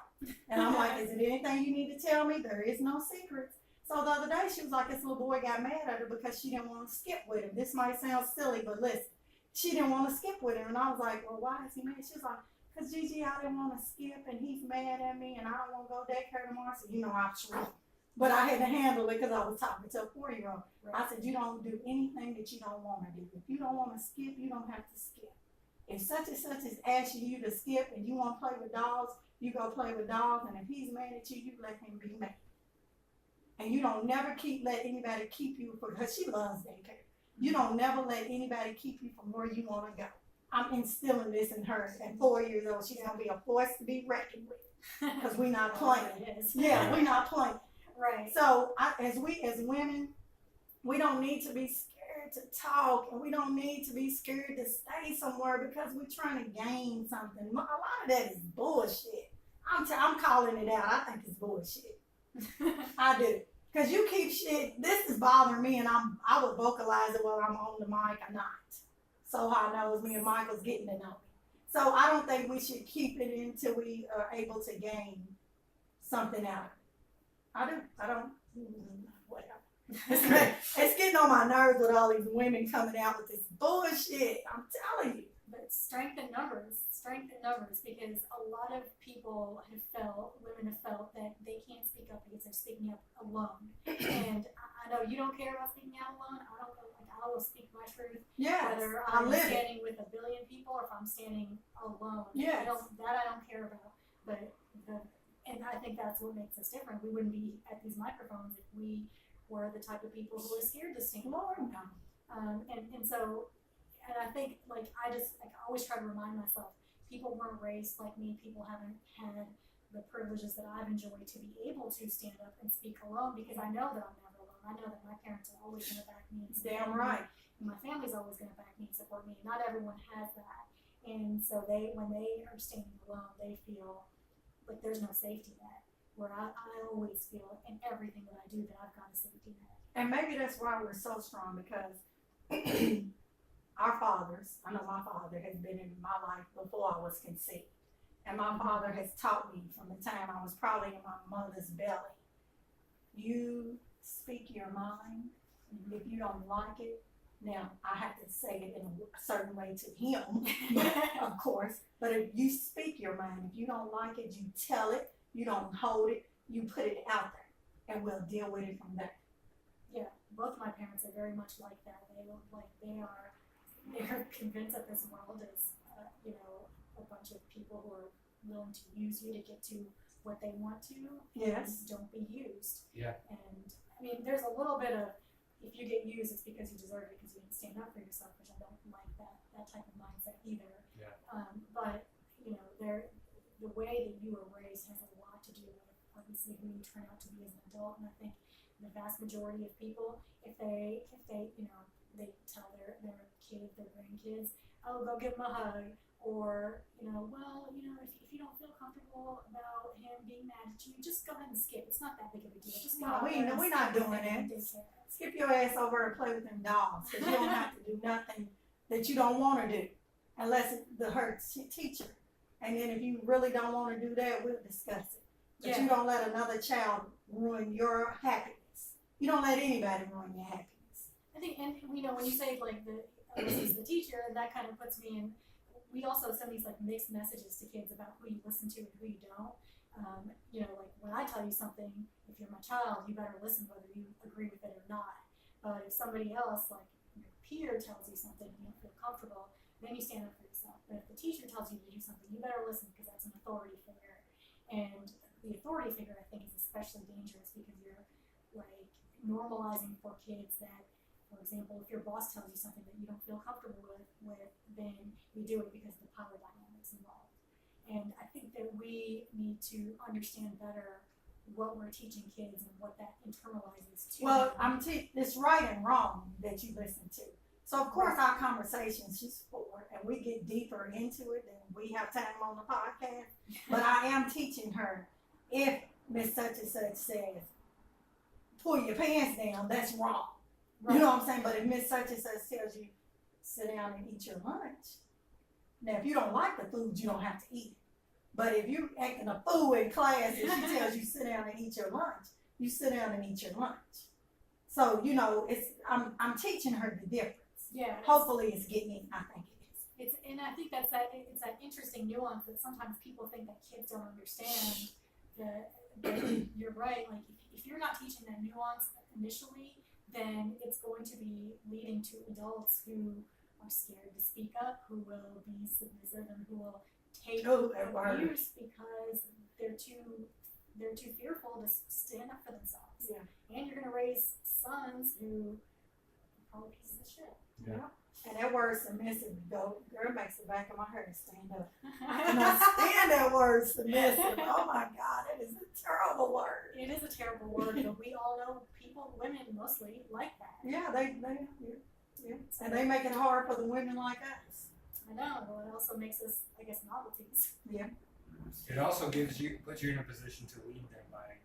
And I'm like, is there anything you need to tell me? There is no secrets. So the other day she was like, this little boy got mad at her because she didn't want to skip with him. This might sound silly, but listen, she didn't want to skip with him. And I was like, well, why is he mad? She was like, because Gigi, I didn't want to skip and he's mad at me and I don't want to go daycare tomorrow. So, I'm sure. But I had to handle it because I was talking to a 4-year-old. Right. I said, you don't do anything that you don't want to do. If you don't want to skip, you don't have to skip. If such and such is asking you to skip and you want to play with dogs, you go play with dogs. And if he's mad at you, you let him be mad. And you don't never let anybody keep you, because she loves daycare. You don't never let anybody keep you from where you want to go. I'm instilling this in her. At 4 years old, she's going to be a force to be reckoned with, because we're not playing. Yeah, we're not playing. Right. So as women, we don't need to be scared to talk, and we don't need to be scared to stay somewhere because we're trying to gain something. A lot of that is bullshit. I'm calling it out. I think it's bullshit. I do. Because you keep shit, this is bothering me, and I would vocalize it whether I'm on the mic or not. So I know me and Michael's getting to know me. So I don't think we should keep it until we are able to gain something out of it. I don't, whatever. It's getting on my nerves with all these women coming out with this bullshit. I'm telling you. But strength in numbers, because a lot of people women have felt that they can't speak up because they're speaking up alone. And I know you don't care about speaking out alone. I don't know, like, I will speak my truth. Yes, Whether I I'm live standing with 1 billion people or if I'm standing alone. Yes. I don't care about. And I think that's what makes us different. We wouldn't be at these microphones if we were the type of people who are scared to stand Lord, alone. no. And I think, like, I always try to remind myself, people weren't raised like me. People haven't had the privileges that I've enjoyed to be able to stand up and speak alone, because I know that I'm never alone. I know that my parents are always going to back me and support Damn me, right. and my family's always going to back me and support me. Not everyone has that. And so when they are standing alone, they feel like there's no safety net. Where I always feel in everything that I do that I've got a safety net. And maybe that's why we're so strong, because our fathers, I know my father has been in my life before I was conceived. And my father has taught me from the time I was probably in my mother's belly. You speak your mind. If you don't like it, now I have to say it in a certain way to him, of course. But if you speak your mind, if you don't like it, you tell it. You don't hold it. You put it out there, and we'll deal with it from there. Yeah, both my parents are very much like that. They're convinced that this world is, a bunch of people who are willing to use you to get to what they want to. Yes. And don't be used. Yeah. And I mean, there's a little bit of, if you get used, it's because you deserve it, because you didn't stand up for yourself, which I don't like that type of mindset either. Yeah. But the way that you were raised has a lot to do with obviously who you turn out to be as an adult. And I think the vast majority of people, if they they tell their kids, their grandkids, oh, go give them a hug, or if you don't feel comfortable about him being mad at you, just go ahead and skip. It's not that big of a deal. Just go No, out there and we're skip not with doing him and that. take care. Skip your ass over and play with them dogs, because you don't have to do nothing that you don't want to do, unless it's the hurt teacher. And then if you really don't want to do that, we'll discuss it. But you don't let another child ruin your happiness. You don't let anybody ruin your happiness. I think, and when you say like this is the teacher, that kind of puts me in. We also send these like mixed messages to kids about who you listen to and who you don't. Like when I tell you something, if you're my child, you better listen whether you agree with it or not. But if somebody else, like your peer, tells you something and you don't feel comfortable, then you stand up for yourself. But if the teacher tells you to do something, you better listen, because that's an authority figure. And the authority figure, I think, is especially dangerous because you're like normalizing for kids that, for example, if your boss tells you something that you don't feel comfortable with, then you do it because of the power dynamics involved. And I think that we need to understand better what we're teaching kids and what that internalizes to Well, them. it's right and wrong that you listen to. So, of course, our conversations, she's 4, and we get deeper into it than we have time on the podcast. But I am teaching her, if Miss Such and Such says, pull your pants down, that's wrong. Right. You know what I'm saying? But if Miss Such and Such tells you, sit down and eat your lunch, now if you don't like the food, you don't have to eat it. But if you're acting a fool in class and she tells you sit down and eat your lunch, You sit down and eat your lunch. So, you know, I'm teaching her the difference. Yeah. Hopefully it's getting, I think it is. And I think it's that interesting nuance that sometimes people think that kids don't understand. That you're right. Like if you're not teaching that nuance initially, then it's going to be leading to adults who are scared to speak up, who will be submissive, and who will take abuse because they're too fearful to stand up for themselves. Yeah. And you're going to raise sons who are probably pieces of shit. Yeah. And that word submissive, girl, makes the back of my hair stand up. I cannot stand that word submissive. Oh my God, it is a terrible word. It is a terrible word, but we all know people, women mostly, like that. Yeah, yeah. And they make it hard for the women like us. I know. Well, it also makes us, I guess, novelties. Yeah. It also puts you in a position to lead them by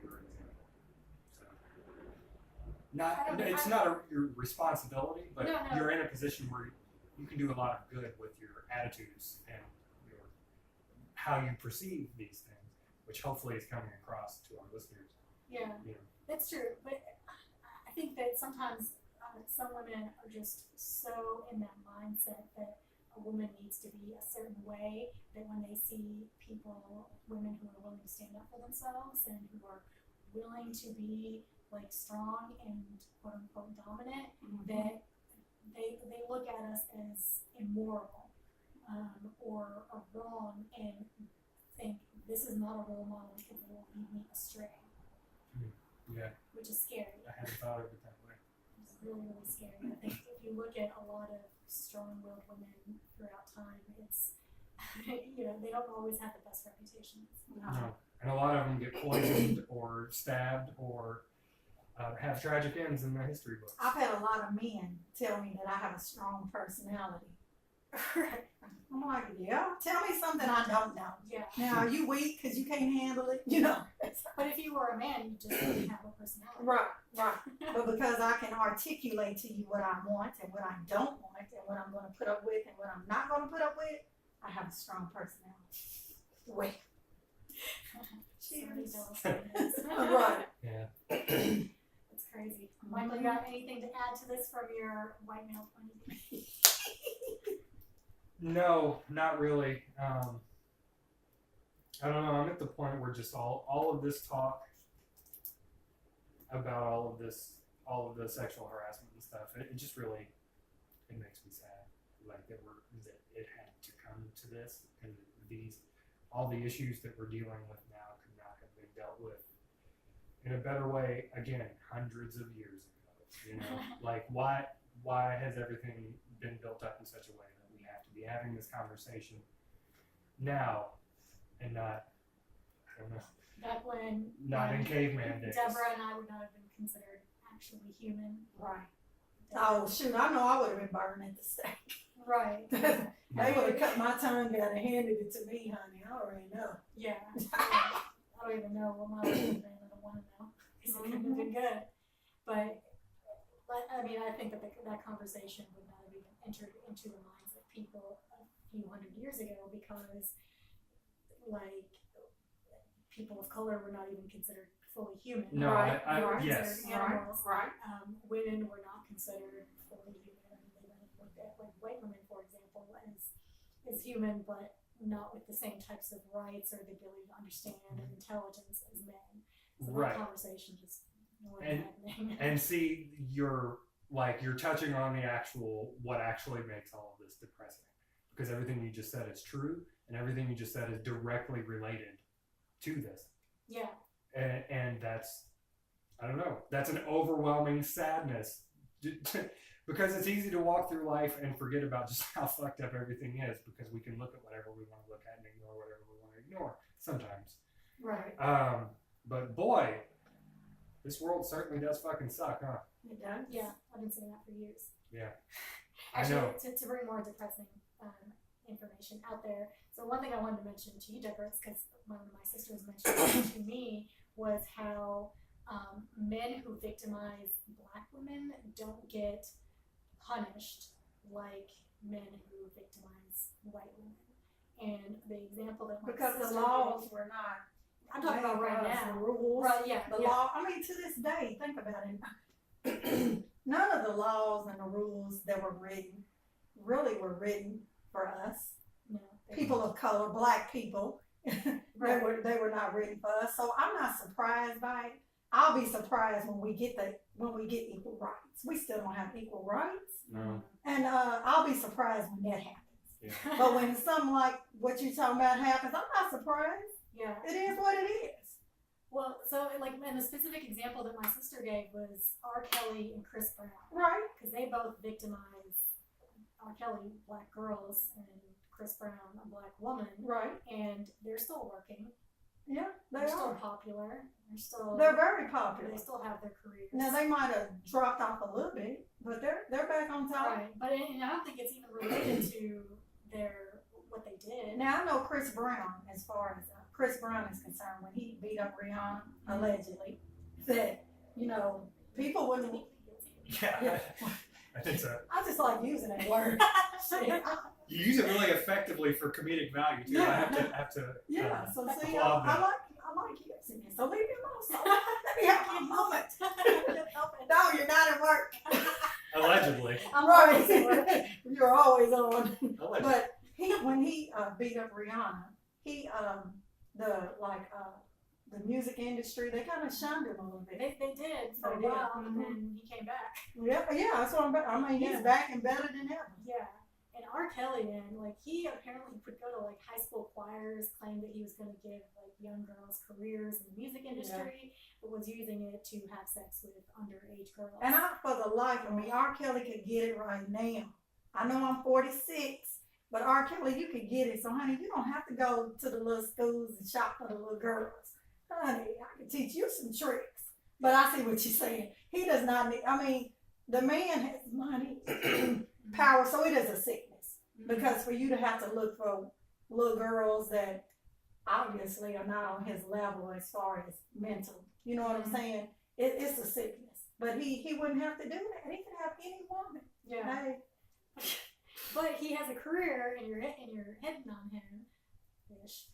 your example. So, it's not your responsibility, but No. you're in a position where you can do a lot of good with your attitudes and how you perceive these things, which hopefully is coming across to our listeners. Yeah, that's true. But I think that sometimes some women are just so in that mindset that a woman needs to be a certain way that when they see women who are willing to stand up for themselves and who are willing to be like strong and quote unquote dominant, that they look at us as immoral or wrong and think this is not a role model because it will lead me astray. Yeah. Which is scary. I hadn't thought of it that way. It's really, really scary. I think if you look at a lot of strong-willed women throughout time, it's they don't always have the best reputations. No. And a lot of them get poisoned or stabbed or have tragic ends in the history books. I've had a lot of men tell me that I have a strong personality. I'm like, yeah, tell me something I don't know. Yeah. Now, are you weak because you can't handle it? You know. But if you were a man, you just wouldn't have a personality. Right. But because I can articulate to you what I want and what I don't want and what I'm going to put up with and what I'm not going to put up with, I have a strong personality. Wait. Cheers. Right. Yeah. It's crazy. Michael, you got anything to add to this from your white male point of view? No, not really. I don't know. I'm at the point where just all of this talk about all of the sexual harassment and stuff, it just really, it makes me sad. Like that it had to come to this, and all the issues that we're dealing with now could not have been dealt with in a better way. Again, hundreds of years ago. Like why has everything been built up in such a way that we have to be having this conversation now and not, I don't know. Back when not in caveman days. Deborah and I would not have been considered actually human. Right. Oh shoot! I know I would have been burned at the stake. Right. They would have cut my tongue down and handed it to me, honey. I already know. Yeah. I don't even know what mine would have been. I don't want to know because it couldn't have been good. But I mean, I think that that conversation would not have even entered into the minds of people a few hundred years ago because, like, people of color were not even considered fully human. No, Right. Yes. Animals. Right. Women were not considered fully human. They were looked at, like white women, for example, as human, but not with the same types of rights or the ability to understand and intelligence as men. So Right. that conversation just wasn't happening. And see, you're touching on what actually makes all of this depressing, because everything you just said is true, and everything you just said is directly related to this. Yeah. And that's, I don't know, that's an overwhelming sadness because it's easy to walk through life and forget about just how fucked up everything is because we can look at whatever we want to look at and ignore whatever we want to ignore sometimes. Right. But boy, this world certainly does fucking suck, huh? It does. Yeah, I've been saying that for years. Yeah. I Actually, know. to bring more depressing information out there. So one thing I wanted to mention to you, Deborah, because one of my sisters mentioned it to me, was how men who victimize black women don't get punished like men who victimize white women. And the example that my Because sister the laws were not I'm talking about right The now. rules, Right, yeah, the yeah. law. I mean, to this day, think about it. None of the laws and the rules that were written really were written for us, No, people of color, black people. Right. They were not written for us. So I'm not surprised by it. I'll be surprised when we get equal rights. We still don't have equal rights, No. and I'll be surprised when that happens. Yeah. But when something like what you're talking about happens, I'm not surprised. Yeah. It is what it is. Well, so like, and the specific example that my sister gave was R. Kelly and Chris Brown, Right. because they both victimized R. Kelly, black girls, and Chris Brown, a black woman, Right. and they're still working. Yeah, they They're still are. popular. They're very popular. They still have their careers. Now they might have dropped off a little bit, but they're back on top. Right, but and I don't think it's even related to what they did. Now I know Chris Brown, as far as Chris Brown is concerned, when he beat up Rihanna allegedly, that people wouldn't. Yeah, I think so. I just like using that word. Shit. You use it really effectively for comedic value too. I have to. Yeah. So see, applaud I that. like using it. So leave me alone. So let me have my moment. No, you're not at work. Allegedly. I'm always at work. You're always on. Allegedly. But when he beat up Rihanna, he the music industry, they kind of shunned him a little bit. They did for a They did. while, Mhm. and then he came back. Yeah, that's what I mean, he's Yeah. back and better than ever. Yeah. And R. Kelly, then, like, he apparently would go to like high school choirs, claim that he was going to give like young girls careers in the music industry, but was using it to have sex with underage girls. And for the life of me, R. Kelly could get it right now. I know I'm 46, but R. Kelly, you could get it. So, honey, you don't have to go to the little schools and shop for the little girls. Honey, I can teach you some tricks. But I see what you're saying. He does not need, the man has money, power, so it is a sickness. Because for you to have to look for little girls that obviously are not on his level as far as mental, you know what I'm saying? It's a sickness. But he wouldn't have to do that. He could have any woman. Yeah. Hey, But he has a career, and you're hitting on him, ish.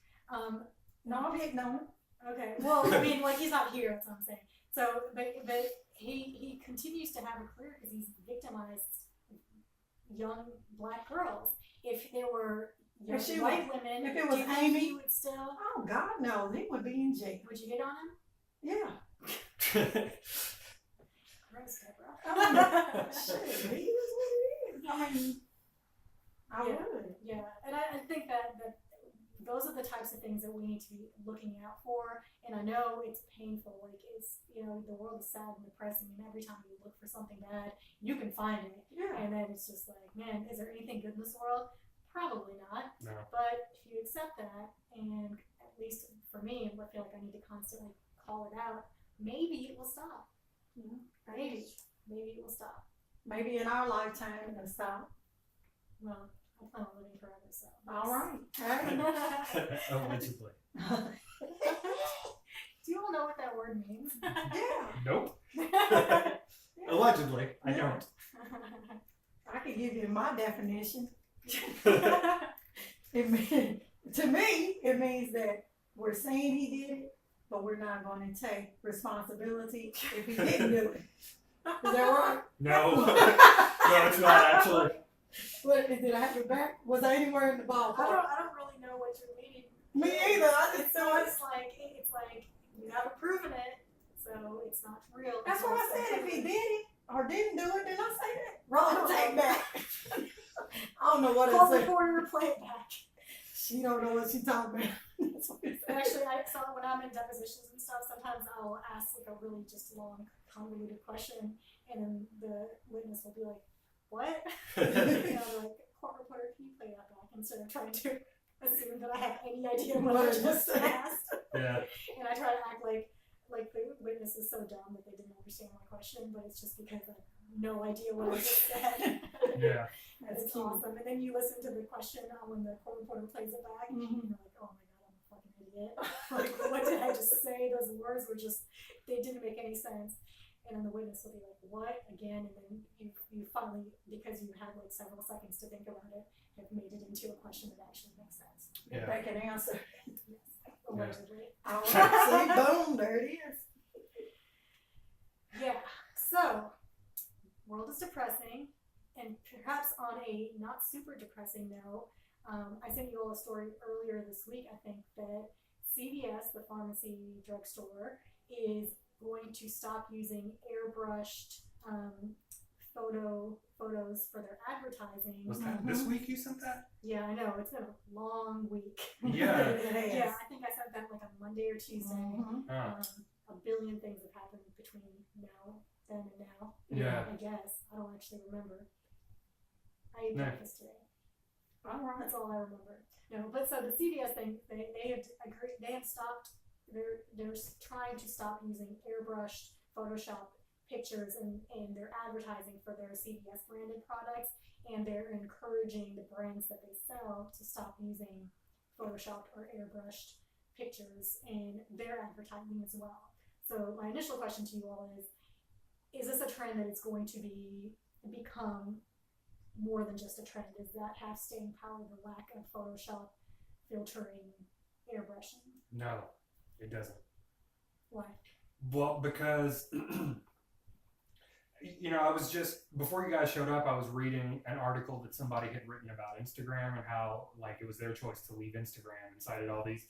no, I'm hitting on him. Okay. Well, I mean, like, he's not here. That's what I'm saying. So, but he continues to have a career because he's victimized young black girls. If there were young If she white women, if it was do you think Amy- he would still? Oh, God knows. He would be in jail. Would you hit on him? Yeah. Gross, Deborah. Shit, he is what he is. I Yeah. would. Yeah, and I think that those are the types of things that we need to be looking out for. And I know it's painful. Like, it's, the world is sad and depressing, and every time you look for something bad, you can find it. Yeah. And then it's just like, man, is there anything good in this world? Probably not. No. But if you accept that, and at least for me, I feel like I need to constantly call it out, maybe it will stop. Maybe it will stop. Maybe in our lifetime it'll stop. Well, I plan on living forever, so. All right. Hey. Allegedly. Do you all know what that word means? Yeah. Nope. Yeah. Allegedly. I Yeah. don't. I could give you my definition. To me, it means that we're saying he did it, but we're not going to take responsibility if he didn't do it. Is that right? No. No, it's not actually. What, did I have your back? Was I anywhere in the ballpark? I don't really know what you're meaning. Me either. I just So thought. it's like you haven't proven it, so it's not real. That's what I said. If he did it or didn't do it, then I say that. Roll I the don't tape know. back. I don't know what Call it the said. recorder, play it back. She don't know what she's talking about. That's what it And said. actually, when I'm in depositions and stuff, sometimes I'll ask like a really just long, convoluted question, and then the witness will be like, "What?" Like, court reporter, can you play that back instead of trying to assume that I have any idea what I just asked? Yeah. And I try to act like the witness is so dumb that they didn't understand my question, but it's just because I have no idea what I just said. Yeah. That's It's cute. awesome. And then you listen to the question when the court reporter plays it back, Mhm. and you're like, oh my god, I'm a fucking idiot. Like, what did I just say? Those words were just, they didn't make any sense. And then the witness will be like, what? Again? And then you finally, because you had like several seconds to think about it, have made it into a question that actually makes sense. If Yeah. they can answer. Yes, allegedly. I All right, see, boom, there it is. Yeah. So, world is depressing, and perhaps on a not super depressing note, I sent you all a story earlier this week. I think that CVS, the pharmacy drugstore, is going to stop using airbrushed photos for their advertising. Was that this week you sent that? Yeah, I know, it's been a long week. Yeah. It is. Yeah, I think I sent that like on Monday or Tuesday. Mhm. A billion things have happened between then and now. Yeah. I guess. I don't actually remember. I ate No. breakfast today. All right. That's all I remember. No, but so the CVS thing, they had agreed, they had stopped, they're trying to stop using airbrushed Photoshop pictures in their advertising for their CVS branded products, and they're encouraging the brands that they sell to stop using photoshopped or airbrushed pictures in their advertising as well. So my initial question to you all is this a trend that is going to become more than just a trend? Is that half staying power the lack of Photoshop filtering, airbrushing? No, it doesn't. Why? Well, because I was just before you guys showed up, I was reading an article that somebody had written about Instagram and how like it was their choice to leave Instagram, and cited all these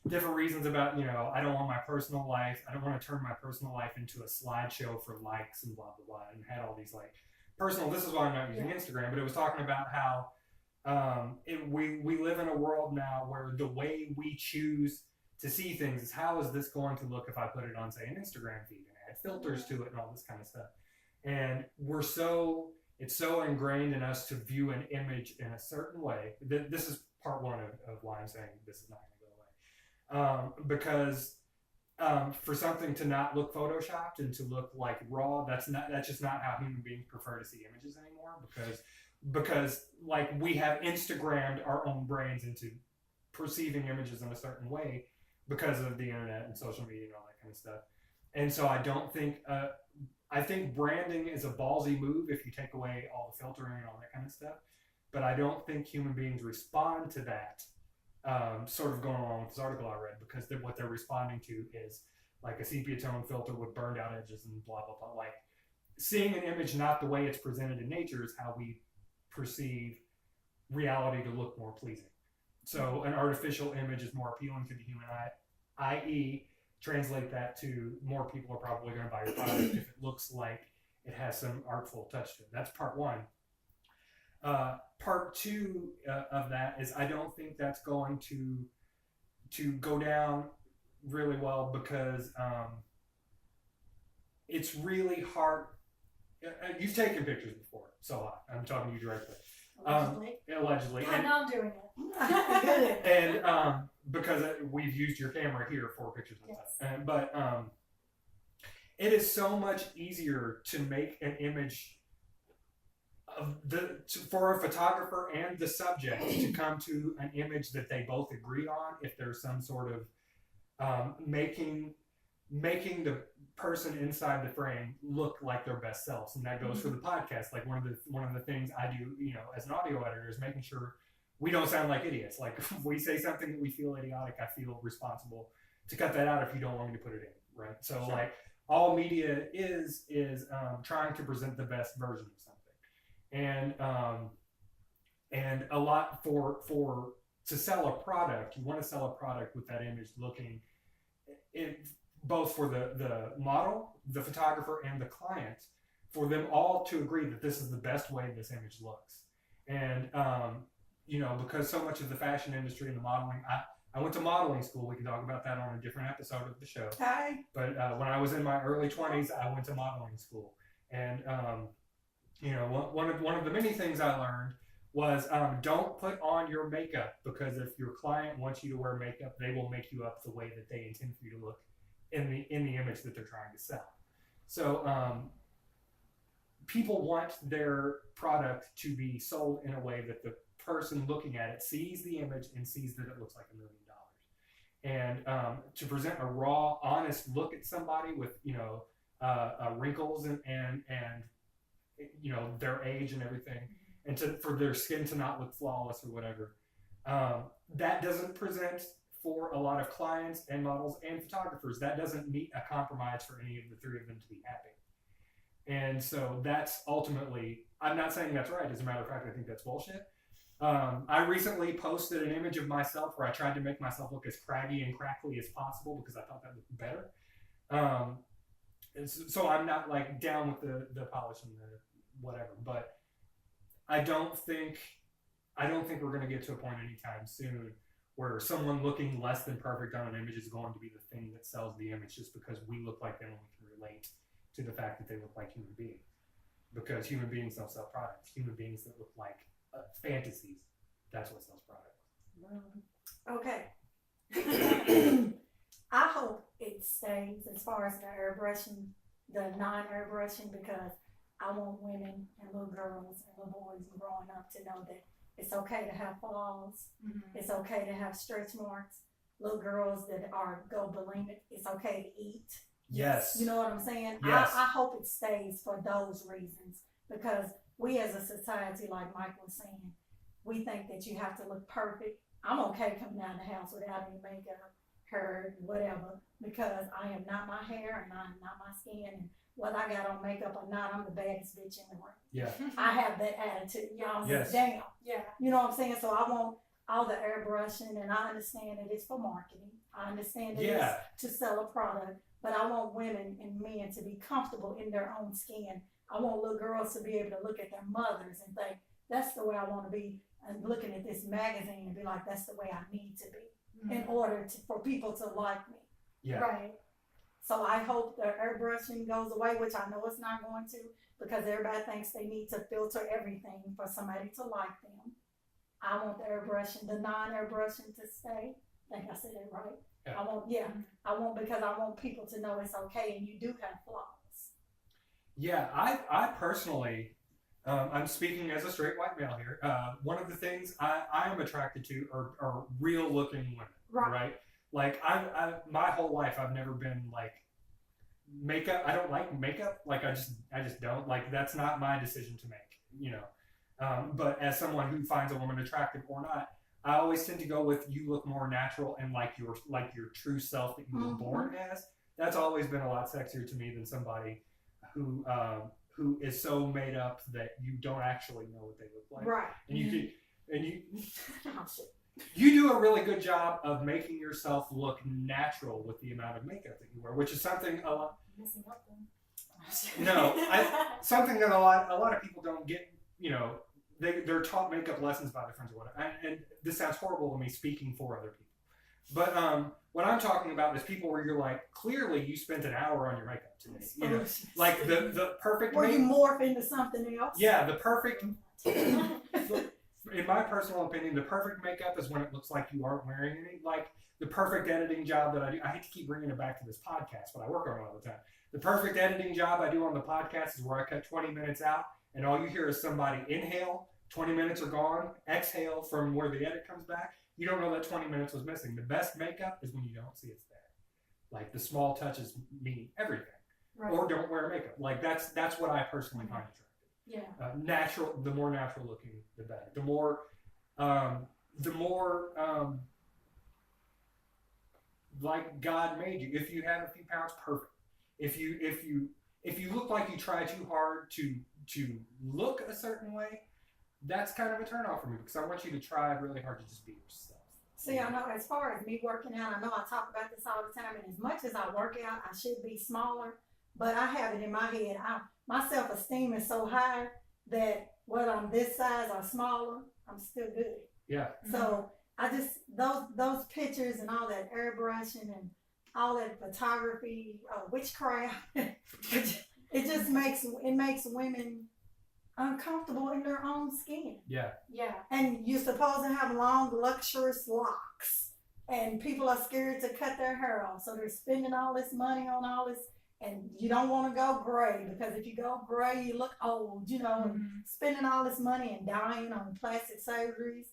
different reasons about I don't want my personal life, I don't want to turn my personal life into a slideshow for likes and blah blah blah, and had all these like personal. This is why I'm not using Instagram, but it was talking about how we live in a world now where the way we choose to see things is how is this going to look if I put it on, say, an Instagram feed and add filters to it and all this kind of stuff. And it's so ingrained in us to view an image in a certain way. This is part one of why I'm saying this is not going to go away. Because for something to not look photoshopped and to look like raw, that's just not how human beings prefer to see images anymore. Because like we have Instagrammed our own brains into perceiving images in a certain way because of the internet and social media and all that kind of stuff. And so I think branding is a ballsy move if you take away all the filtering and all that kind of stuff. But I don't think human beings respond to that. Sort of going along with this article I read, because what they're responding to is like a sepia tone filter with burned out edges and blah blah blah. Like seeing an image not the way it's presented in nature is how we perceive reality to look more pleasing. So an artificial image is more appealing to the human eye, i.e., translate that to more people are probably going to buy your product if it looks like it has some artful touch to it. That's part one. Part two of that is I don't think that's going to go down really well because it's really hard. You've taken pictures before, so I'm talking to you directly. Allegedly. God, now I'm doing it. Good. And because we've used your camera here for pictures and stuff. But it is so much easier to make an image for a photographer and the subject to come to an image that they both agree on if there's some sort of making the person inside the frame look like their best selves. And that goes for the podcast. Like one of the things I do, as an audio editor is making sure we don't sound like idiots. Like if we say something that we feel idiotic, I feel responsible to cut that out if you don't want me to put it in, right? So Sure. Like all media is trying to present the best version of something. And a lot to sell a product, you want to sell a product with that image looking both for the model, the photographer, and the client, for them all to agree that this is the best way this image looks. And because so much of the fashion industry and the modeling, I went to modeling school. We can talk about that on a different episode of the show. Hi. But when I was in my early 20s, I went to modeling school. And one of the many things I learned was don't put on your makeup, because if your client wants you to wear makeup, they will make you up the way that they intend for you to look in the image that they're trying to sell. So people want their product to be sold in a way that the person looking at it sees the image and sees that it looks like $1 million. And to present a raw, honest look at somebody with wrinkles and their age and everything, and for their skin to not look flawless or whatever, that doesn't present for a lot of clients and models and photographers, that doesn't meet a compromise for any of the three of them to be happy. And so that's ultimately, I'm not saying that's right. As a matter of fact, I think that's bullshit. I recently posted an image of myself where I tried to make myself look as craggy and crackly as possible because I thought that looked better. And so I'm not like down with the polish and the whatever, but I don't think we're going to get to a point anytime soon where someone looking less than perfect on an image is going to be the thing that sells the image just because we look like them and we can relate to the fact that they look like human beings. Because human beings don't sell products. Human beings that look like fantasies, that's what sells products. Okay. I hope it stays as far as the airbrushing, the non-airbrushing, because I want women and little girls and little boys growing up to know that it's okay to have flaws. Mm-hmm. It's okay to have stretch marks. Little girls that go bulimic, it's okay to eat. Yes. You know what I'm saying? Yes. I hope it stays for those reasons, because we as a society, like Mike was saying, we think that you have to look perfect. I'm okay coming out of the house without any makeup, hair, whatever, because I am not my hair and I'm not my skin. And whether I got on makeup or not, I'm the baddest bitch in the room. Yeah. I have that attitude. Y'all Yes. damn. Yeah. You know what I'm saying? So I want all the airbrushing, and I understand that it's for marketing. I understand that Yeah. it's to sell a product, but I want women and men to be comfortable in their own skin. I want little girls to be able to look at their mothers and think, that's the way I want to be, and looking at this magazine and be like, that's the way I need to be in order for people to like me. Yeah. Right. So I hope the airbrushing goes away, which I know it's not going to, because everybody thinks they need to filter everything for somebody to like them. I want the airbrushing, the non-airbrushing to stay. I think I said it right. Yeah. I want because I want people to know it's okay and you do have flaws. Yeah, I personally, I'm speaking as a straight white male here. One of the things I am attracted to are real looking women, right? Like my whole life I've never been like makeup. I don't like makeup. Like I just don't like. That's not my decision to make, you know. But as someone who finds a woman attractive or not, I always tend to go with you look more natural and like your true self that you were born as. That's always been a lot sexier to me than somebody who is so made up that you don't actually know what they look like. Right. And you Oh, shit. you do a really good job of making yourself look natural with the amount of makeup that you wear, which is something a lot. Missing out then. Something that a lot of people don't get. You know, they're taught makeup lessons by their friends or whatever. And this sounds horrible to me speaking for other people, but what I'm talking about is people where you're like, clearly you spent an hour on your makeup today. You know, like the perfect. Where you morph into something else. Yeah, the perfect. In my personal opinion, the perfect makeup is when it looks like you aren't wearing any. Like the perfect editing job that I do. I hate to keep bringing it back to this podcast, but I work on it all the time. The perfect editing job I do on the podcast is where I cut 20 minutes out, and all you hear is somebody inhale, 20 minutes are gone, exhale from where the edit comes back. You don't know that 20 minutes was missing. The best makeup is when you don't see it's there. Like the small touches mean everything. Right. Or don't wear makeup. Like that's what I personally find attractive. Yeah. Natural. The more natural looking, the better. The more like God made you. If you have a few pounds, perfect. If you look like you try too hard to look a certain way, that's kind of a turn off for me because I want you to try really hard to just be yourself. See, I know as far as me working out, I know I talk about this all the time, and as much as I work out, I should be smaller, but I have it in my head. My self-esteem is so high that whether I'm this size or smaller, I'm still good. Yeah. So I just, those pictures and all that airbrushing and all that photography, witchcraft, it just makes women uncomfortable in their own skin. Yeah. Yeah. And you're supposed to have long, luxurious locks. And people are scared to cut their hair off. So they're spending all this money on all this. And you don't want to go gray because if you go gray, you look old, you know, and spending all this money and dying on plastic surgeries.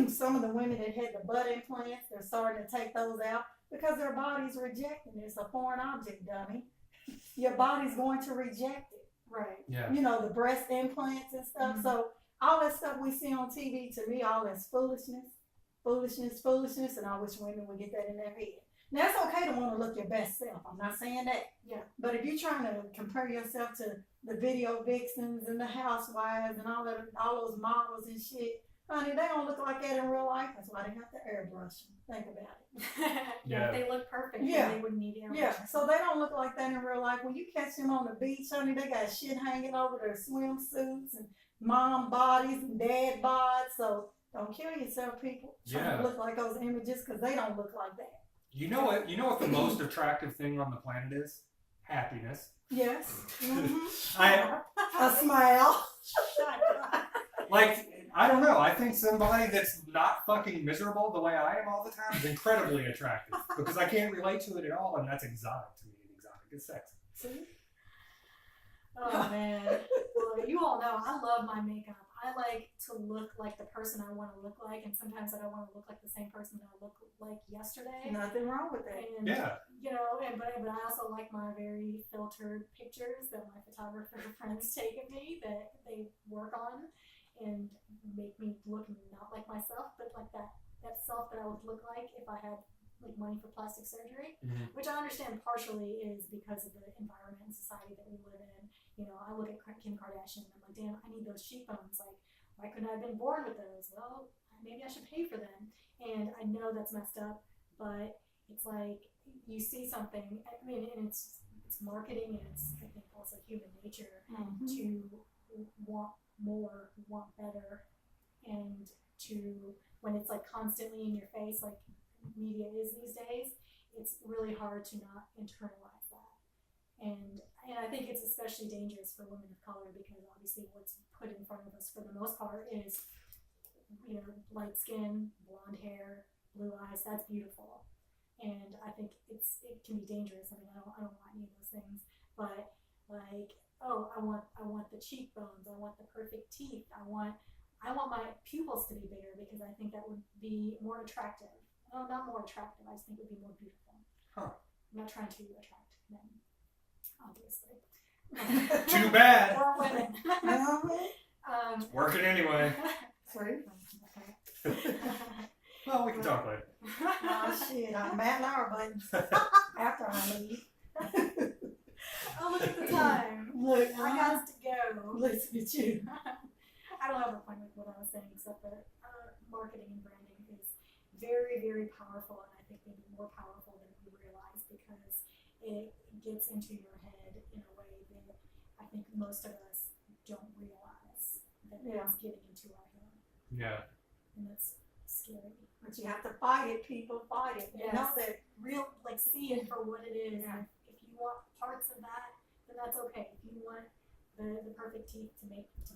Some of the women that had the butt implants, they're starting to take those out because their body's rejecting it. It's a foreign object, dummy. Your body's going to reject it. Right. Yeah. You know, the breast implants and stuff. So all that stuff we see on TV, to me, all that's foolishness. foolishness, and I wish women would get that in their head. Now, it's okay to want to look your best self. I'm not saying that. Yeah. But if you're trying to compare yourself to the video vixens and the housewives and all those models and shit, honey, they don't look like that in real life. That's why they have to airbrush them. Think about it. Yeah. If they look perfect, Yeah. then they wouldn't need airbrush. Yeah, so they don't look like that in real life. When you catch them on the beach, honey, they got shit hanging over their swimsuits and mom bodies and dad bods. So don't kill yourself, people. Trying Yeah. to look like those images because they don't look like that. You know what? You know what the most attractive thing on the planet is? Happiness. Yes. I A smile. Shut up. like. I don't know. I think somebody that's not fucking miserable the way I am all the time is incredibly attractive because I can't relate to it at all, and that's exotic to me. Exotic is sexy. See? Oh man. Well, you all know I love my makeup. I like to look like the person I want to look like, and sometimes I don't want to look like the same person that I looked like yesterday. Nothing wrong with that. And, Yeah. you know, but I also like my very filtered pictures that my photographer friends take of me that they work on and make me look not like myself, but like that self that I would look like if I had like money for plastic surgery, Mhm. which I understand partially is because of the environment and society that we live in. You know, I look at Kim Kardashian and I'm like, damn, I need those cheekbones. Like, why couldn't I have been born with those? Well, maybe I should pay for them. And I know that's messed up, but it's like you see something. I mean, and it's marketing, and it's I think also human nature to want more, want better, and to when it's like constantly in your face, like media is these days, it's really hard to not internalize that. And I think it's especially dangerous for women of color because obviously what's put in front of us for the most part is, you know, light skin, blonde hair, blue eyes. That's beautiful, and I think it can be dangerous. I mean, I don't want any of those things, but like, oh, I want the cheekbones, I want the perfect teeth, I want my pupils to be bigger because I think that would be more attractive. No, not more attractive. I just think it would be more beautiful. Huh. I'm not trying to attract men, obviously. Too bad. Or women. Uh-huh. Working anyway. Sorry. Well, we can talk later. Oh shit, I'm mad at our buttons after I leave. Oh, look at the time. Look, I got to go. listen at you. I don't have a point with what I was saying except that marketing and branding is very, very powerful, and I think maybe more powerful than we realize because it gets into your head in a way that I think most of us don't realize that it's getting into our head, Yeah. and that's scary. But you have to fight it, people. Fight it. Yes. You know that. Real, like, see it for what it is. Yeah. And if you want parts of that, then that's okay. If you want the perfect teeth to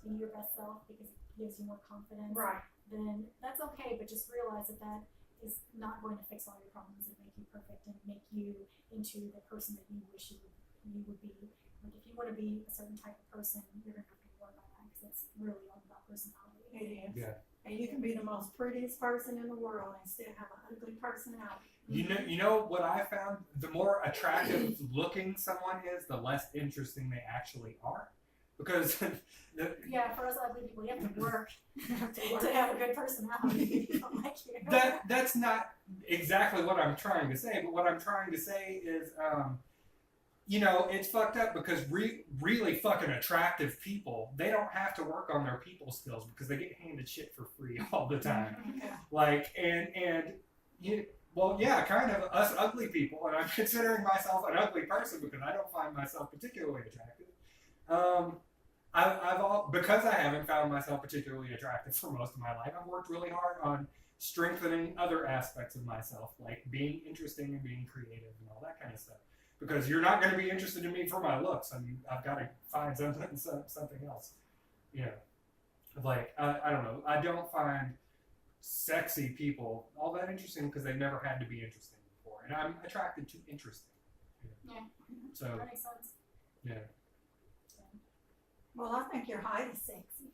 be your best self because it gives you more confidence, Right. then that's okay. But just realize that is not going to fix all your problems and make you perfect and make you into the person that you wish you would be. Like, if you want to be a certain type of person, you're gonna have to work on that because it's really all about personality. It is. Yeah. And you can be the most prettiest person in the world and still have an ugly personality. You know what I found? The more attractive looking someone is, the less interesting they actually are. Because Yeah, for us ugly people, you have to work to have a good personality. People like you. that's not exactly what I'm trying to say. But what I'm trying to say is, you know, it's fucked up because really fucking attractive people, they don't have to work on their people skills because they get handed shit for free all the time. Yeah. Like, and you, well, yeah, kind of us ugly people, and I'm considering myself an ugly person because I don't find myself particularly attractive. Because I haven't found myself particularly attractive for most of my life, I've worked really hard on strengthening other aspects of myself, like being interesting and being creative and all that kind of stuff. Because you're not going to be interested in me for my looks. I mean, I've got to find something else. You know, like I don't know. I don't find sexy people all that interesting because they've never had to be interesting before, and I'm attracted to interesting. Yeah. So That makes sense. yeah. Well, I think your height is sexy.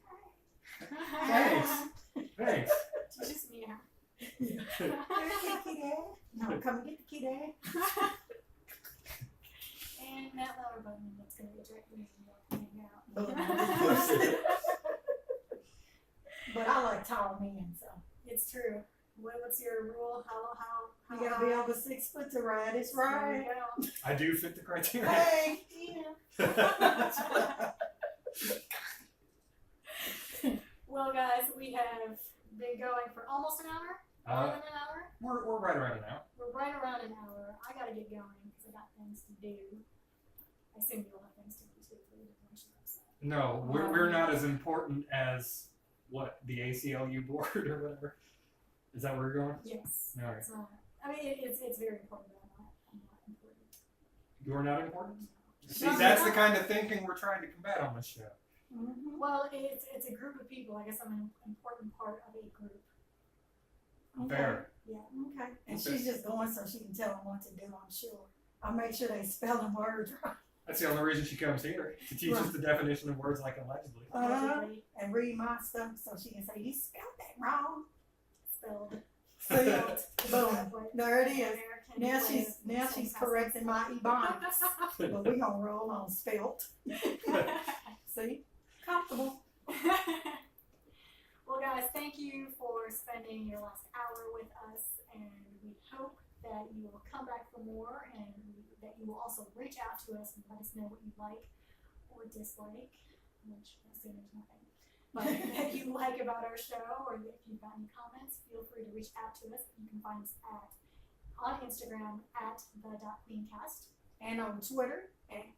Thanks. Just me. No, come and get the kitty. And that lower button that's going to eject me and hang But I like tall men, so. It's true. What's what's your rule? How You gotta be over 6 foot to ride this ride. There you go. I do fit the criteria. Hey, Well, guys, we have been going for almost an hour. More than an hour. We're right around now. We're right around an hour. I gotta get going because I got things to do. I assume you'll have things to do too for the lunch episode. No, we're not as important as what the ACLU board or whatever. Is that where you're going? Yes. All right. It's not. I mean, it's very important, but I'm not important. You're not important. See, No, that's no. the kind of thinking we're trying to combat on this show. Mhm. Well, it's a group of people. I guess I'm an important part of a group. Okay. Fair. Okay. And Okay. she's just going so she can tell them what to do, I'm sure. I'll make sure they spell them words right. That's the only reason she comes here to teach us the definition of words like allegedly. Allegedly And read my stuff so she can say, you spelled that wrong. spelled. See? Boom. There it is. American Now way she's of now saying she's correcting my ebonics. But we're gonna roll on spelt. See? Comfortable. Well, guys, thank you for spending your last hour with us, and we hope that you will come back for more, and that you will also reach out to us and let us know what you like or dislike, which I assume there's nothing. But if you like about our show, or if you've got any comments, feel free to reach out to us. You can find us on Instagram at the.queencast. And on Twitter at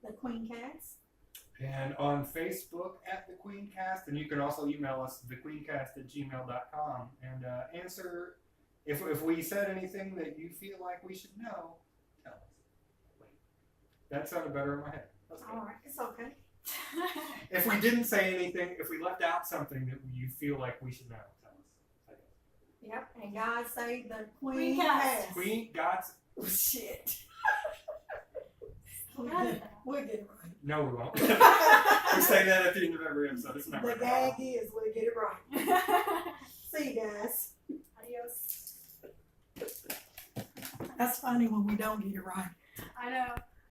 the Queencast. And on Facebook at the Queencast, and you can also email us thequeencast@gmail.com and answer if we said anything that you feel like we should know. Tell us. Wait, that sounded better in my head. Let's go. All right, it's okay. If we didn't say anything, if we left out something that you feel like we should know, tell us. Yep. And God save the Queencast. Queencast. Queen, God's. Oh, shit. How did that? We'll get it right. No, we won't. We say that at the end of every episode. It's not The right. gag is we'll get it right. See you guys. Adios. That's funny when we don't get it right. I know.